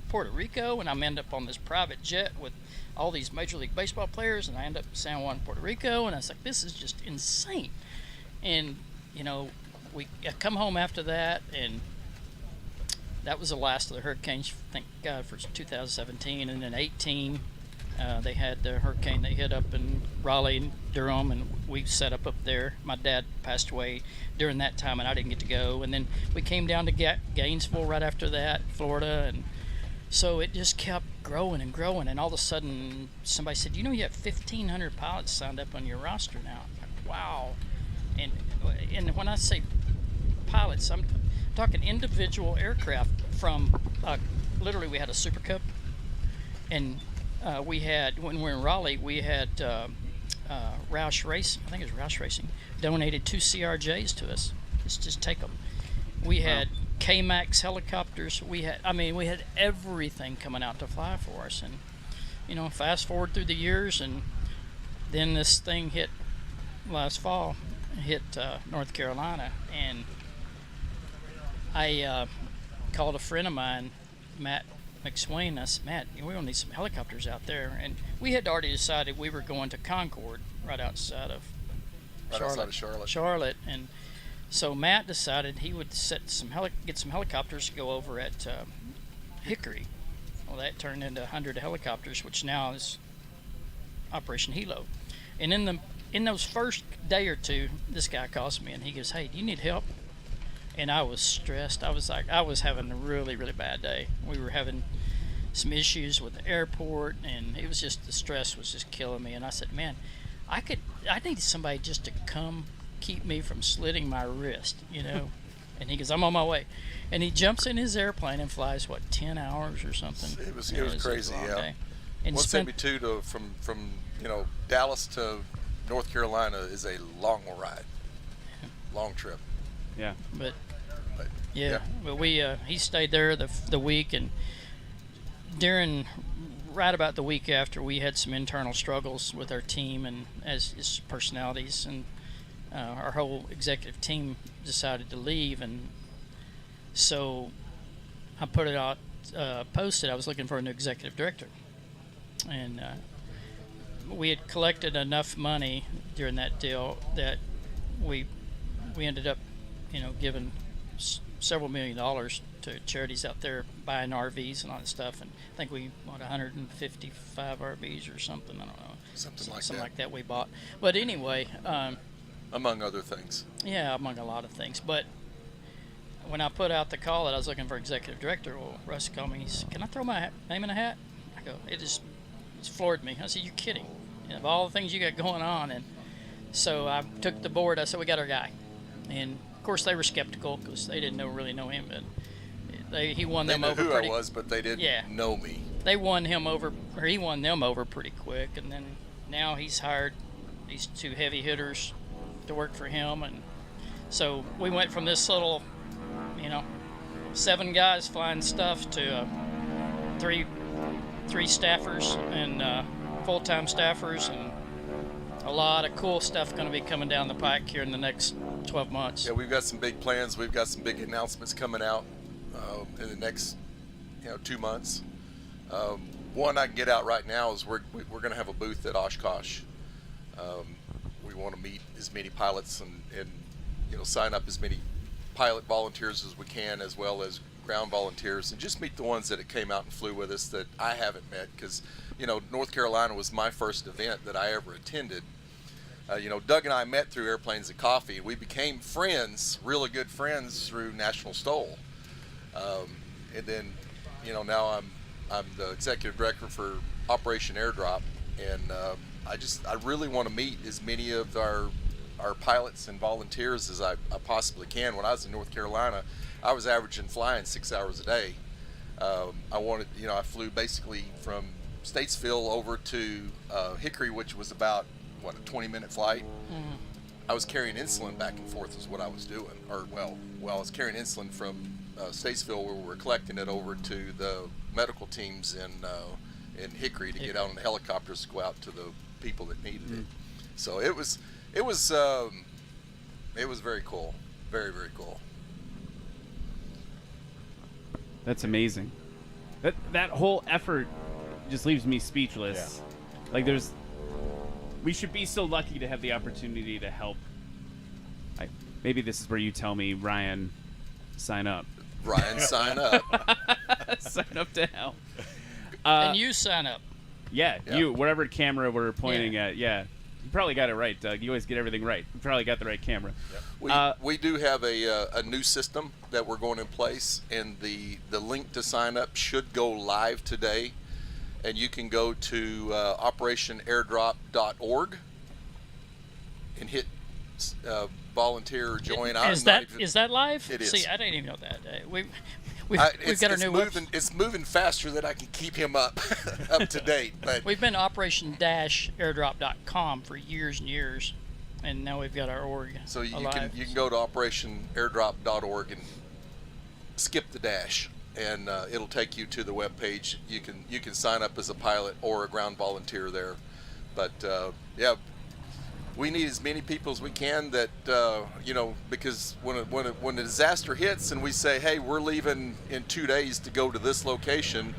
Puerto Rico, and I'm end up on this private jet with all these Major League Baseball players, and I end up in San Juan, Puerto Rico, and I was like, this is just insane. And I come home after that, and that was the last of the hurricanes, thank God, for 2017. And then 18, they had the hurricane that hit up in Raleigh and Durham, and we set up there. My dad passed away during that time, and I didn't get to go. And then we came down to Gainesville right after that, Florida, and so it just kept growing and growing. And all of a sudden, somebody said, "You have 1,500 pilots signed up on your roster now." I'm like, wow. And when I say pilots, I'm talking individual aircraft from literally we had a Super Cub, and we had, when we were in Raleigh, we had Roush Racing, I think it was Roush Racing, donated 2 CRJs to us. Just take them. We had K-Max helicopters. We had everything coming out to fly for us. And, fast forward through the years, and then this thing hit last fall, hit North Carolina, and I called a friend of mine, Matt McSwain, and I said, Matt, we're going to need some helicopters out there. And we had already decided we were going to Concord, right outside of Charlotte. And so Matt decided he would get some helicopters to go over at Hickory. Well, that turned into 100 helicopters, which now is Operation Hilo. And in those first day or two, this guy calls me and he goes, hey, do you need help? And I was stressed. I was having a really, really bad day. We were having some issues with the airport, and it was just, the stress was just killing me. And I said, man, I need somebody just to come keep me from slitting my wrist, And he goes, I'm on my way. And he jumps in his airplane and flies, 10 hours or something? It was crazy, yeah. Day. And 172 from Dallas to North Carolina is a long ride, long trip. Yeah. But he stayed there the week, and right about the week after, we had some internal struggles with our team and as personalities, and our whole executive team decided to leave, and so I put it out, posted. I was looking for a new executive director, and we had collected enough money during that deal that we ended up, giving several $1 million to charities out there, buying RVs and all that stuff. And I think we bought 155 RVs or something. I don't know. Something like that we bought. But anyway. Among other things. Yeah, among a lot of things. But when I put out the call that I was looking for executive director, well, Russ called me. He said, can I throw my name in a hat? I go, it's floored me. I said, you're kidding. Of all the things you got going on. And so I took the board. I said, we got our guy. And of course, they were skeptical because they didn't really know him, but he won them over. They knew who I was, but they didn't know me. He won them over pretty quick, and then now he's hired these 2 heavy hitters to work for him, and so we went from this little, 7 guys flying stuff to 3 staffers and full-time staffers, and a lot of cool stuff going to be coming down the pike here in the next 12 months. Yeah, we've got some big plans. We've got some big announcements coming out in the next 2 months. One I can get out right now is we're going to have a booth at Oshkosh. We want to meet as many pilots and sign up as many pilot volunteers as we can, as well as ground volunteers, and just meet the ones that came out and flew with us that I haven't met, because North Carolina was my first event that I ever attended. Doug and I met through Airplanes and Coffee. We became friends, really good friends, through National STOL. And then, now I'm the executive director for Operation Airdrop, and I really want to meet as many of our pilots and volunteers as I possibly can. When I was in North Carolina, I was averaging flying 6 hours a day. I flew basically from Statesville over to Hickory, which was about a 20-minute flight. Mm-hmm. I was carrying insulin back and forth is what I was doing. I was carrying insulin from Statesville, where we were collecting it, over to the medical teams in Hickory to get out on the helicopters to go out to the people that needed it. So it was very cool, very, very cool. That's amazing. That whole effort just leaves me speechless. Yeah. We should be so lucky to have the opportunity to help. Maybe this is where you tell me, Ryan, sign up. Ryan, sign up. Sign up to help. And you sign up. Yeah, you, whatever camera we're pointing at, You probably got it right, Doug. You always get everything right. You probably got the right camera. We do have a new system that we're going in place, and the link to sign up should go live today. And you can go to operationairdrop.org and hit volunteer or join. Is that live? It is. See, I didn't even know that. We've got our new It's moving faster than I can keep him up up to date. But We've been Operation-airdrop.com for years and years, and now we've got our org. so you alive. can go to operationairdrop.org and skip the dash, and it'll take you to the web page. You can sign up as a pilot or a ground volunteer there. But yeah, we need as many people as we can that because when a disaster hits and we say, hey, we're leaving in 2 days to go to this location,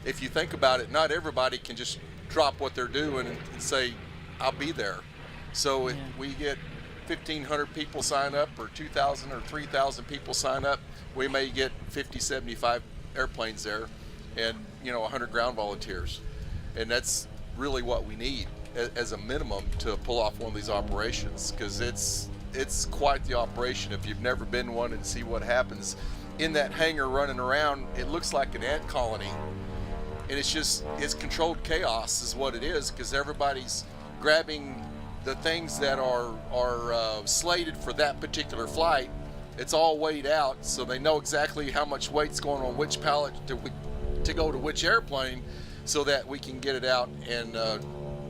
if you think about it, not everybody can just drop what they're doing and say, I'll be there. So if we get 1,500 people sign up, or 2,000 or 3,000 people sign up, we may get 50, 75 airplanes there, and 100 ground volunteers, and that's really what we need as a minimum to pull off one of these operations, because it's quite the operation. If you've never been one and see what happens in that hangar running around, it looks like an ant colony, and it's controlled chaos is what it is, because everybody's grabbing the things that are slated for that particular flight. It's all weighed out, so they know exactly how much weight's going on which pallet to go to which airplane, so that we can get it out and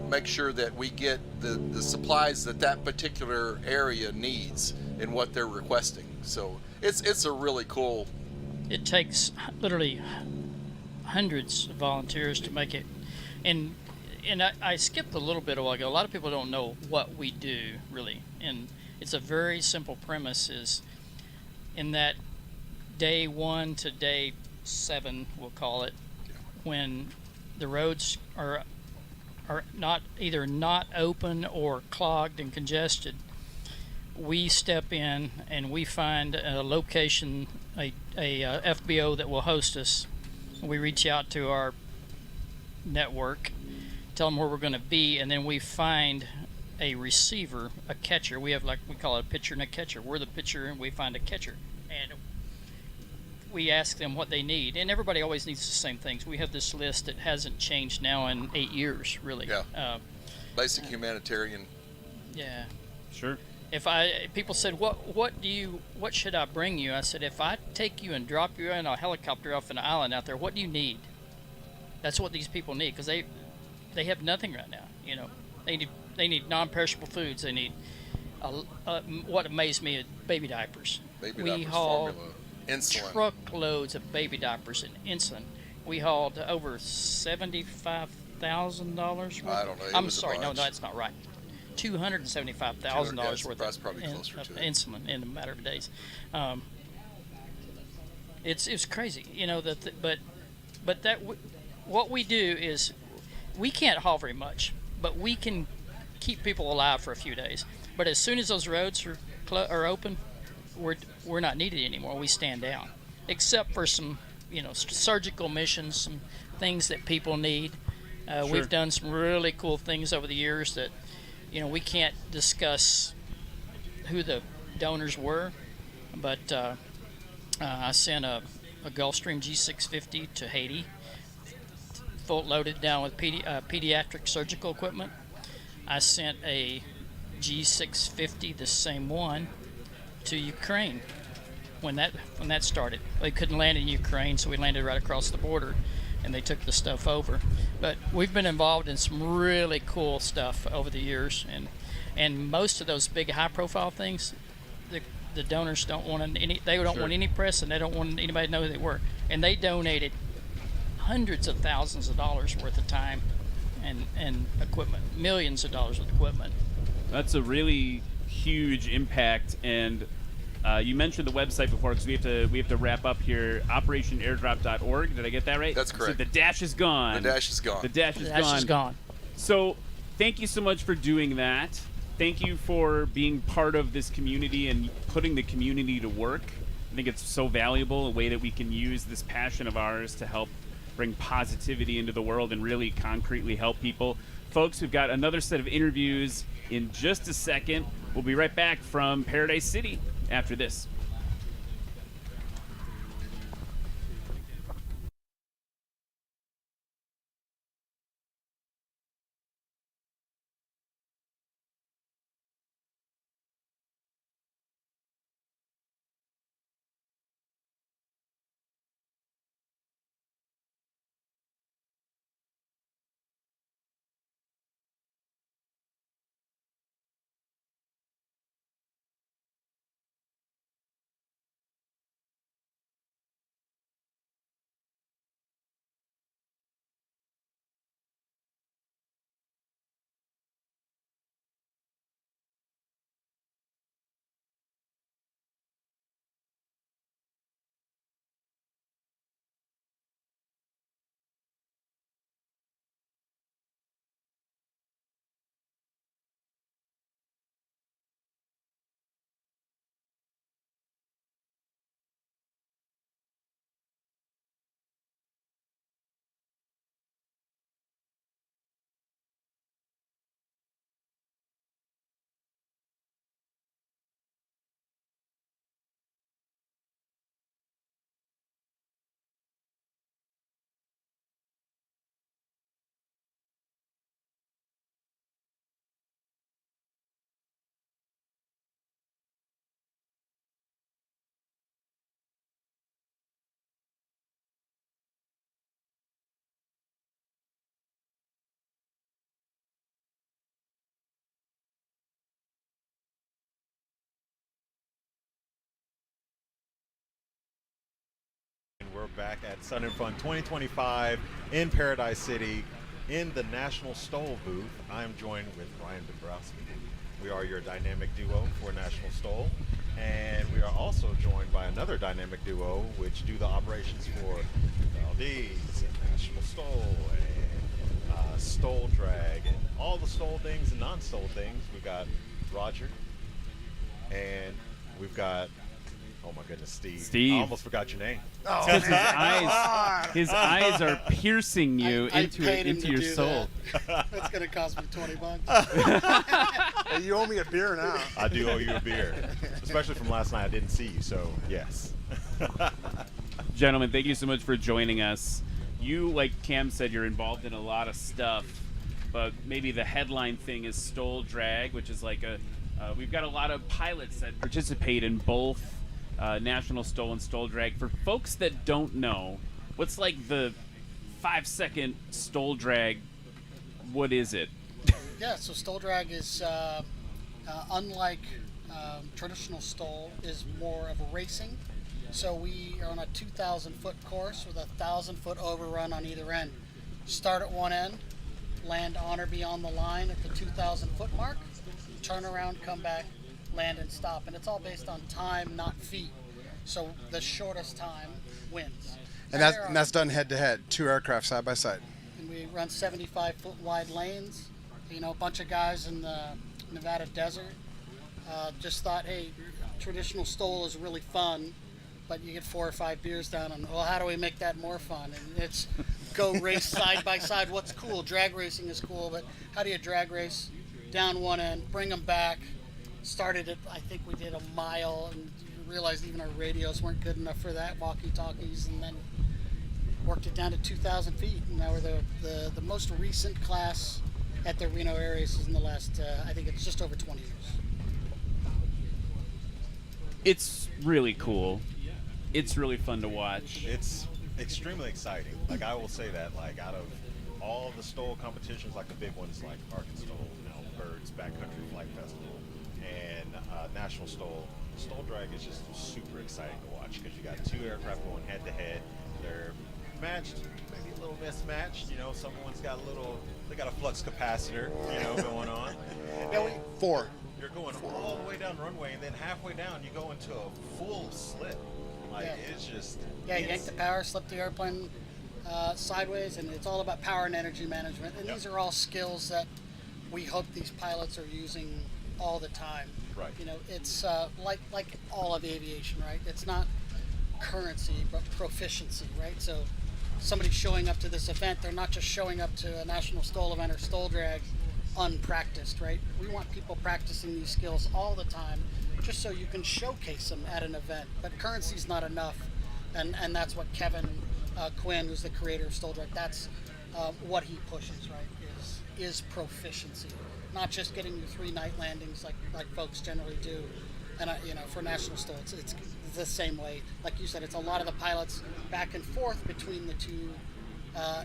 make sure that we get the supplies that particular area needs and what they're requesting. So it's a really cool. It takes literally hundreds of volunteers to make it, and I skipped a little bit a while ago. A lot of people don't know what we do really, and it's a very simple premise. Is in that day 1 to day 7, we'll call it, when the roads are either not open or clogged and congested, we step in and we find a location, a FBO that will host us. We reach out to our network, tell them where we're going to be, and then we find a receiver, a catcher. We have, we call it a pitcher and a catcher. We're the pitcher and we find a catcher, and we ask them what they need, and everybody always needs the same things. We have this list that hasn't changed now in 8 years, really. Yeah. Basic humanitarian. Yeah. Sure. People said, what should I bring you? I said, if I take you and drop you in a helicopter off an island out there, what do you need? That's what these people need, because they have nothing right now. They need non-perishable foods. They need what amazed me is baby diapers. We haul formula. Insulin. Truckloads of baby diapers and insulin. We hauled over $75,000. I don't know. I'm sorry, no, that's not right. $275,000 worth that's probably closer of to it. insulin in a matter of days. It's crazy, what we do is we can't haul very much, but we can keep people alive for a few days. But as soon as those roads are open, we're not needed anymore. We stand down, except for some surgical missions, some things that people need. Sure. We've done some really cool things over the years that we can't discuss who the donors were, but I sent a Gulfstream G650 to Haiti, full loaded down with pediatric surgical equipment. I sent a G650, the same one, to Ukraine when that started. They couldn't land in Ukraine, so we landed right across the border, and they took the stuff over. But we've been involved in some really cool stuff over the years, and most of those big high-profile things, the donors don't want want any press, and they don't want anybody to know who they were. And they donated hundreds of thousands of dollars worth of time and equipment, millions of dollars of equipment. That's a really huge impact, and you mentioned the website before, because we have to wrap up here. OperationAirdrop.org. Did I get that right? That's correct. So the dash is gone. The dash is gone. The dash is gone. So thank you so much for doing that. Thank you for being part of this community and putting the community to work. I think it's so valuable, a way that we can use this passion of ours to help bring positivity into the world and really concretely help people. Folks, we've got another set of interviews in just a second. We'll be right back from Paradise City after this. back at Sun and Fun 2025 in Paradise City in the National Stole booth. I'm joined with Ryan Dombrowski. We are your dynamic duo for National Stole, and we are also joined by another dynamic duo which do the operations for Valdez and National Stole and Stole Drag and all the stole things and non-stole things. We've got Roger, and we've got, oh my goodness, Steve. I almost forgot your name. Oh, his eyes are piercing you into your soul. That's going to cost me $20. Hey, you owe me a beer now. I do owe you a beer, especially from last night. I didn't see you, so yes. Gentlemen, thank you so much for joining us. You, like Cam said, you're involved in a lot of stuff, but maybe the headline thing is Stole Drag, which is like we've got a lot of pilots that participate in both National Stole and Stole Drag. For folks that don't know, what's like the 5-second Stole Drag? What is it? Yeah, so Stole Drag is, unlike traditional Stole, is more of a racing. So we are on a 2,000-foot course with a 1,000-foot overrun on either end. Start at one end, land on or beyond the line at the 2,000-foot mark, turn around, come back, land and stop. And it's all based on time, not feet. So the shortest time wins. And that's done head-to-head, 2 aircraft side by side. And we run 75-foot wide lanes. You know, a bunch of guys in the Nevada desert just thought, hey, traditional Stole is really fun, but you get 4 or 5 beers down, and well, how do we make that more fun? And it's go race side by side. What's cool? Drag racing is cool, but how do you drag race down one end, bring them back? Started at, I think we did a mile, and realized even our radios weren't good enough for that, walkie-talkies, and then worked it down to 2,000 feet. And now we're the most recent class at the Reno Air Races in the last, I think it's just over 20 years. It's really cool. It's really fun to watch. It's extremely exciting. Like, I will say that, like, out of all the Stole competitions, like the big ones like Arkansas, Birds Backcountry Flight Festival, and National Stole Drag is just super exciting to watch because you got 2 aircraft going head to head. They're matched, maybe a little mismatched. You know, someone's got they got a flux capacitor, you know, going on. Yeah, 4. You're going all the way down the runway, and then halfway down, you go into a full slip. Like, it's just... Yeah, you yank the power, slip the airplane sideways, and it's all about power and energy management. And these are all skills that we hope these pilots are using all the time. Right. You know, it's like all of aviation, right? It's not currency, but proficiency, right? So somebody showing up to this event, they're not just showing up to a National Stole event or Stole Drag unpracticed, right? We want people practicing these skills all the time, just so you can showcase them at an event. But currency's not enough, and that's what Kevin Quinn, who's the creator of Stole Drag, that's what he pushes, right? Is proficiency, not just getting you 3 night landings like folks generally do. And you know, for National Stole, it's the same way. Like you said, it's a lot of the pilots back and forth between the 2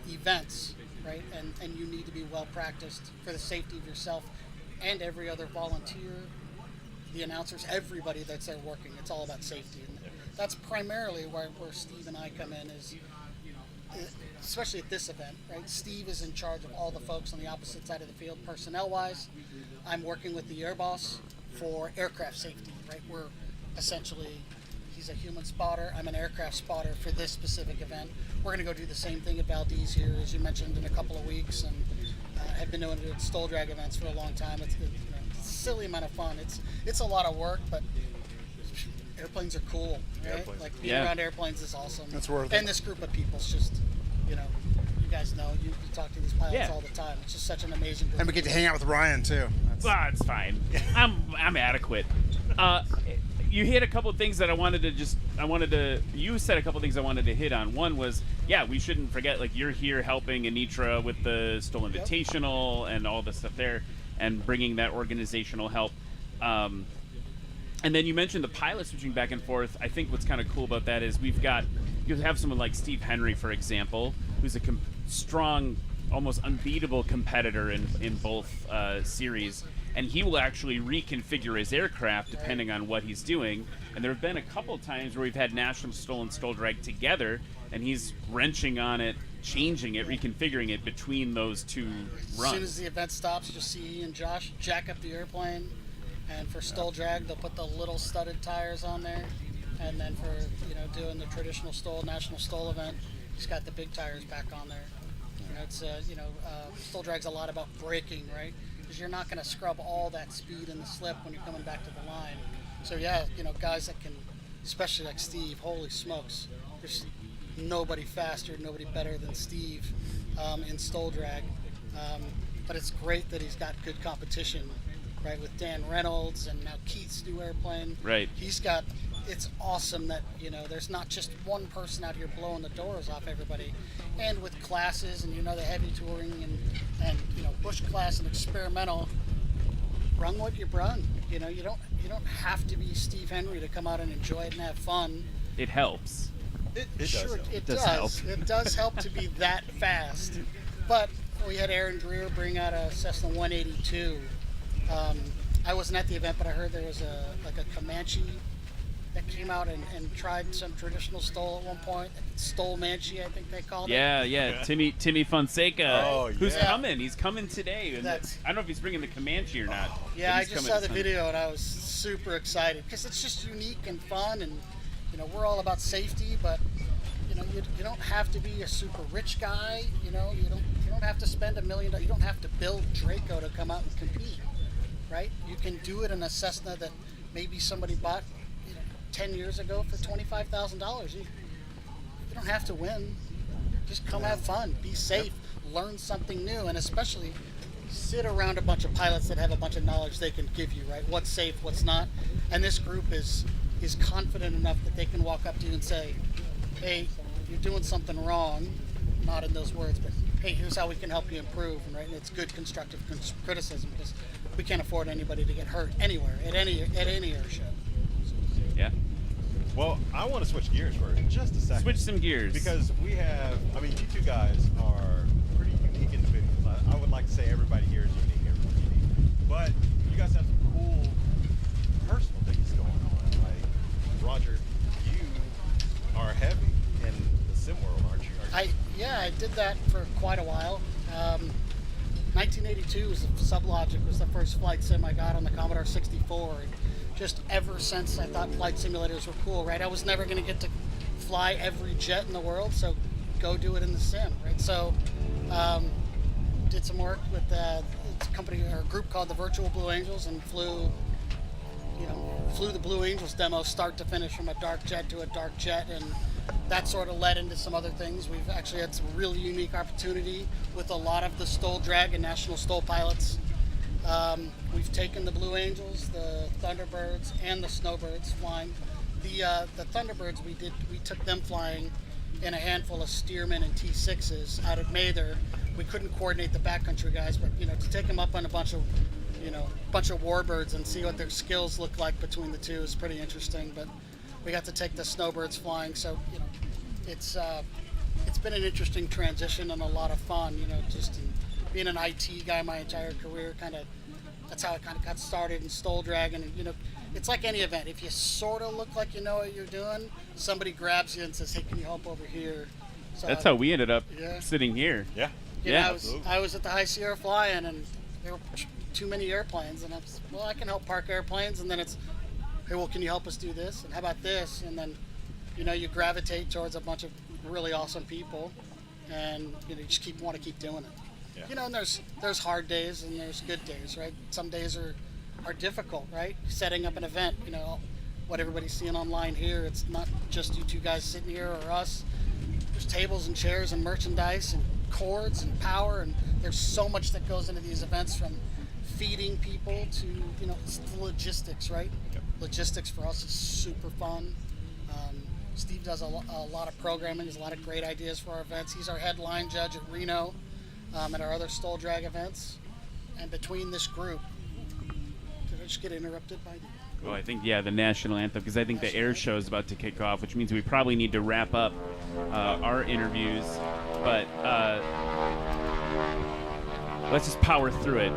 events, right? And you need to be well practiced for the safety of yourself and every other volunteer, the announcers, everybody that's there working. It's all about safety, and that's primarily where Steve and I come in, is especially at this event, right? Steve is in charge of all the folks on the opposite side of the field, personnel-wise. I'm working with the air boss for aircraft safety, right? We're essentially, he's a human spotter, I'm an aircraft spotter for this specific event. We're going to go do the same thing at Valdez here, as you mentioned, in a couple of weeks, and have been doing Stole Drag events for a long time. It's a silly amount of fun. It's a lot of work, but airplanes are cool, right? Like, being around airplanes is awesome. It's worth it. And this group of people's just, you know, you guys know, you talk to these pilots all the time. It's just such an amazing group. And we get to hang out with Ryan, too. It's fine. I'm adequate. You hit a couple of things that you said a couple of things I wanted to hit on. One was, we shouldn't forget, like, you're here helping Anitra with the Stole Invitational and all the stuff there, and bringing that organizational help. And then you mentioned the pilots switching back and forth. I think what's kind of cool about that is you have someone like Steve Henry, for example, who's a strong almost unbeatable competitor in both series, and he will actually reconfigure his aircraft depending on what he's doing. And there have been a couple times where we've had National Stoll and Stoll Drag together, and he's wrenching on it, changing it, reconfiguring it between those two runs. As soon as the event stops, you'll see he and Josh jack up the airplane, and for Stoll Drag, they'll put the little studded tires on there, and then for doing the traditional Stoll National Stoll event, he's got the big tires back on there. It's Stoll Drag's a lot about braking, right? Because you're not going to scrub all that speed in the slip when you're coming back to the line. So yeah, guys that can, especially like Steve, holy smokes, there's nobody faster, nobody better than Steve in Stoll Drag. But it's great that he's got good competition, right? With Dan Reynolds and now Keith's new airplane. Right. It's awesome that, there's not just one person out here blowing the doors off everybody. And with classes and, the heavy touring and bush class and experimental, run what you brung. You don't have to be Steve Henry to come out and enjoy it and have fun. It helps. It does help. It does help to be that fast. But we had Aaron Greer bring out a Cessna 182. I wasn't at the event, but I heard there was a Comanche that came out and tried some traditional Stoll at one point. Stoll Manchi, I think they called it. Yeah. Timmy Fonseca, who's yeah. coming. He's coming today. And I don't know if he's bringing the Comanche or not. Yeah, I just saw the video and I was super excited because it's just unique and fun, and we're all about safety, but you don't have to be a super rich guy. You don't have to spend $1 million. You don't have to build Draco to come out and compete, right? You can do it in a Cessna that maybe somebody bought 10 years ago for $25,000. You don't have to win. Just come have fun, be safe, learn something new, and especially sit around a bunch of pilots that have a bunch of knowledge they can give you, right? What's safe, what's not. And this group is confident enough that they can walk up to you and say, hey, you're doing something wrong, not in those words, but hey, here's how we can help you improve, right? And it's good constructive criticism, because we can't afford anybody to get hurt anywhere at any air show. Yeah. Well, I want to switch gears for just a second. Switch some gears. Because you two guys are pretty unique individuals. I would like to say everybody here is unique, everyone's unique. But you guys have some cool personal things going on. Like, Roger, you are heavy in the sim world, aren't you? I did that for quite a while. 1982 was Sublogic was the first flight sim I got on the Commodore 64. And just ever since I thought flight simulators were cool, right? I was never going to get to fly every jet in the world, so go do it in the sim, right? So did some work with a company or a group called the Virtual Blue Angels and flew the Blue Angels demo start to finish from a dark jet to a dark jet, and that sort of led into some other things. We've actually had some really unique opportunity with a lot of the Stoll Drag and National Stoll pilots. We've taken the Blue Angels, the Thunderbirds, and the Snowbirds flying. The Thunderbirds, we took them flying in a handful of Stearman and T6s out at Mather. We couldn't coordinate the backcountry guys, but to take them up on a bunch of warbirds and see what their skills look like between the two is pretty interesting. But we got to take the Snowbirds flying, so it's been an interesting transition and a lot of fun. Just being an IT guy my entire career, that's how I kind of got started in Stoll Drag. And it's like any event. If you sort of look like you know what you're doing, somebody grabs you and says, "Hey, can you help over here?" So that's how we ended up sitting here. Yeah. I was at the High Sierra flying, and there were too many airplanes, and I can help park airplanes, and then it's, hey, well, can you help us do this? And how about this? And then, you gravitate towards a bunch of really awesome people, and you just want to keep doing it. Yeah. And there's hard days and there's good days, right? Some days are difficult, right? Setting up an event, what everybody's seeing online here, it's not just you two guys sitting here or us. There's tables and chairs and merchandise and cords and power, and there's so much that goes into these events, from feeding people to, it's the logistics, right? Yep. Logistics for us is super fun. Steve does a lot of programming. There's a lot of great ideas for our events. He's our headline judge at Reno, at our other Stoll Drag events. And between this group, did I just get interrupted by? Oh, I think, the national anthem, because I think the air show is about to kick off, which means we probably need to wrap up our interviews. But Let's just power through it.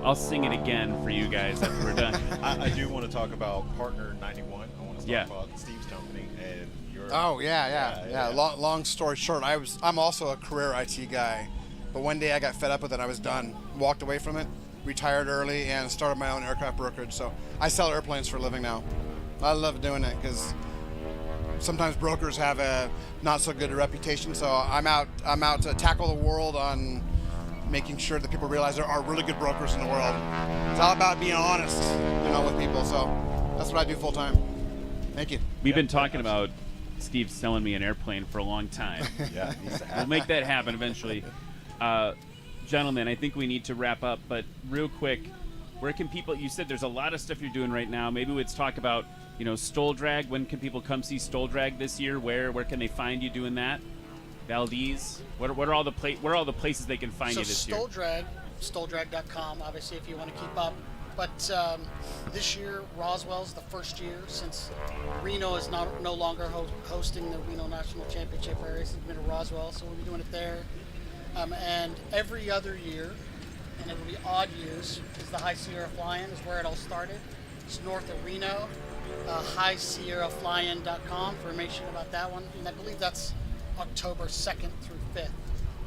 I'll sing it again for you guys after we're done. I do want to talk about Partner 91. I want to talk about Steve's company and your. Oh yeah. Long story short, I'm also a career IT guy, but one day I got fed up with it. I was done, walked away from it, retired early, and started my own aircraft brokerage. So I sell airplanes for a living now. I love doing it because sometimes brokers have a not so good reputation. So I'm out to tackle the world on making sure that people realize there are really good brokers in the world. It's all about being honest, with people. So that's what I do full time. Thank you. We've been talking about Steve selling me an airplane for a long time. Yeah, we'll make that happen eventually. Gentlemen, I think we need to wrap up, but real quick, where can people, you said there's a lot of stuff you're doing right now. Maybe let's talk about, Stoll Drag. When can people come see Stoll Drag this year? Where can they find you doing that? Valdez? What are all the places they can find you this year? Stoll Drag, stolldrag.com, obviously, if you want to keep up. But this year, Roswell's the first year since Reno is no longer hosting the Reno National Championship race. It's been to Roswell, so we'll be doing it there. And every other year, and it'll be odd years, is the High Sierra Fly-In is where it all started. It's north of Reno, highsierraflyin.com for information about that one. And I believe that's October 2nd through 5th.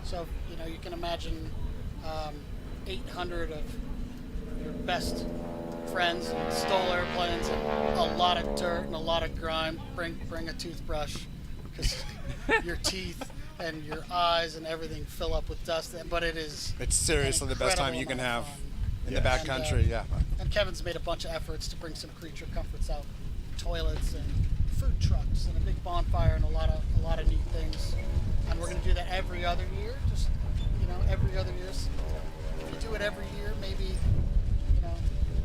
So, you can imagine 800 of your best friends stole airplanes and a lot of dirt and a lot of grime. Bring a toothbrush because your teeth and your eyes and everything fill up with dust. But it's seriously the best time you can have in the backcountry. Yeah. And Kevin's made a bunch of efforts to bring some creature comforts out, toilets and food trucks and a big bonfire and a lot of neat things. And we're going to do that every other year. Just every other year. If you do it every year, maybe it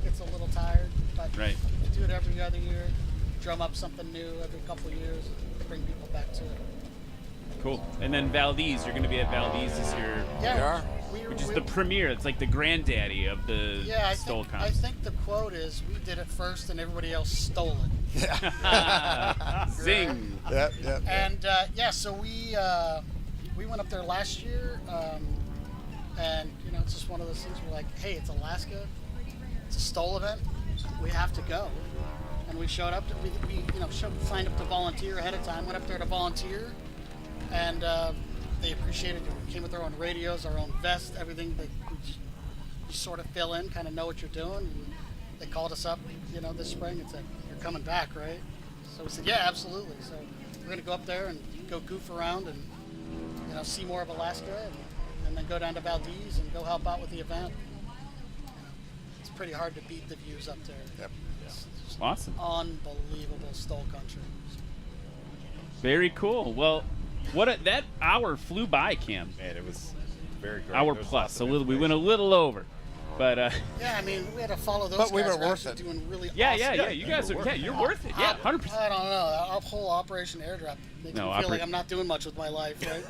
gets a little tired. But right. If you do it every other year, drum up something new every couple of years, bring people back to it. Cool. And then Valdez, you're going to be at Valdez this year. Yeah, which is the premiere. It's like the granddaddy of the Stoll Con. I think the quote is, "We did it first, and everybody else stole it." Zing. Yep. And so we went up there last year, and it's just one of those things. We're like, "Hey, it's Alaska. It's a Stoll event. We have to go." And we showed up. We signed up to volunteer ahead of time. Went up there to volunteer. And they appreciated it. We came with our own radios, our own vest, everything. You sort of fill in, kind of know what you're doing. And they called us up, this spring and said, "You're coming back, right?" So we said, "Yeah, absolutely." So we're going to go up there and go goof around and see more of Alaska, and then go down to Valdez and go help out with the event. It's pretty hard to beat the views up there. Yep. It's awesome. Unbelievable Stoll country. Very cool. Well, that hour flew by, Cam. Man, it was very great. Hour plus. We went a little over. But yeah, I mean, we had to follow those but guys. we were They're worth actually it. doing really yeah, awesome. you guys are. You're worth it. Yeah, 100%. I don't know. Our whole Operation Airdrop makes me feel like I'm not doing much with my life, right?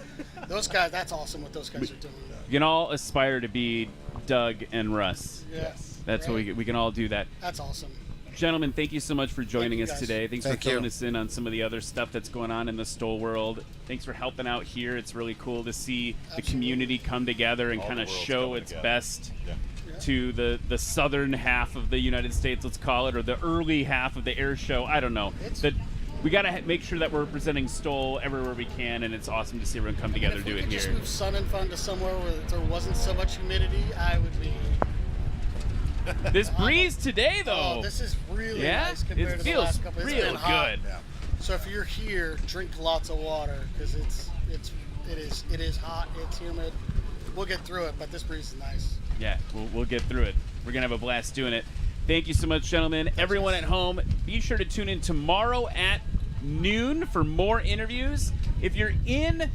Those guys, that's awesome what those guys are doing. You can all aspire to be Doug and Russ. Yes. That's what we can all do that. That's awesome. Gentlemen, thank you so much for joining us guys. today. Thanks for filling us in on some of the other stuff that's going on in the Stoll world. Thanks for helping out here. It's really cool to see the community come together and kind of show its best to the southern half of the United States, let's call it, or the early half of the air show. I don't know. We got to make sure that we're representing Stoll everywhere we can, and it's awesome to see everyone come together and do it here. If we could just move Sun and Fun to somewhere where there wasn't so much humidity, I would be... This breeze today, though. Oh, this is really nice compared to the last couple. It's been hot. Good. Yeah. So if you're here, drink lots of water because it is hot. It's humid. We'll get through it, but this breeze is nice. Yeah, we'll get through it. We're gonna have a blast doing it. Thank you so much, gentlemen. Everyone at home, be sure to tune in tomorrow at noon for more interviews. If you're in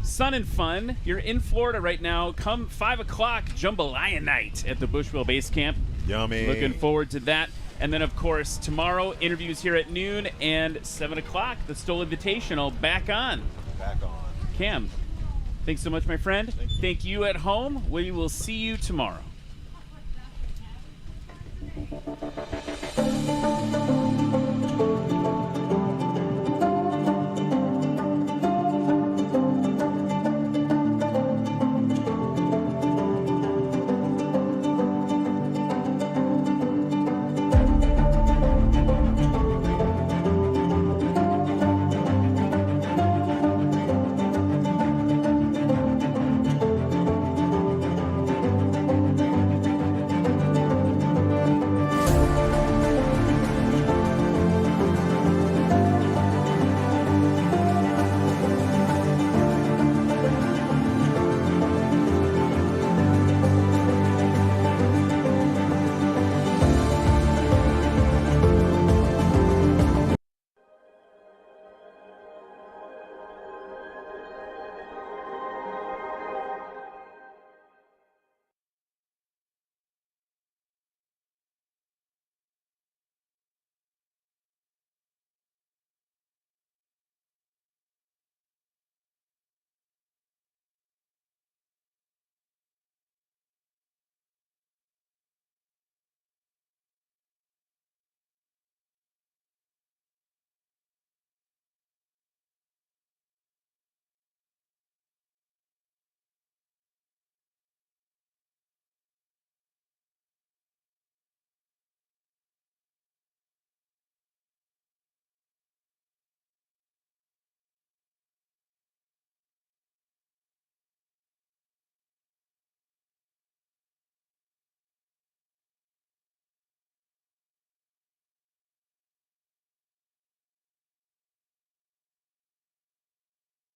Sun and Fun, you're in Florida right now, come 5 o'clock Jambalaya night at the Bushwell Base Camp. Yummy. Looking forward to that. And then, of course, tomorrow, interviews here at noon, and 7 o'clock, the Stoll Invitational back on. Cam, thanks so much, my friend. Thank you at home. We will see you tomorrow.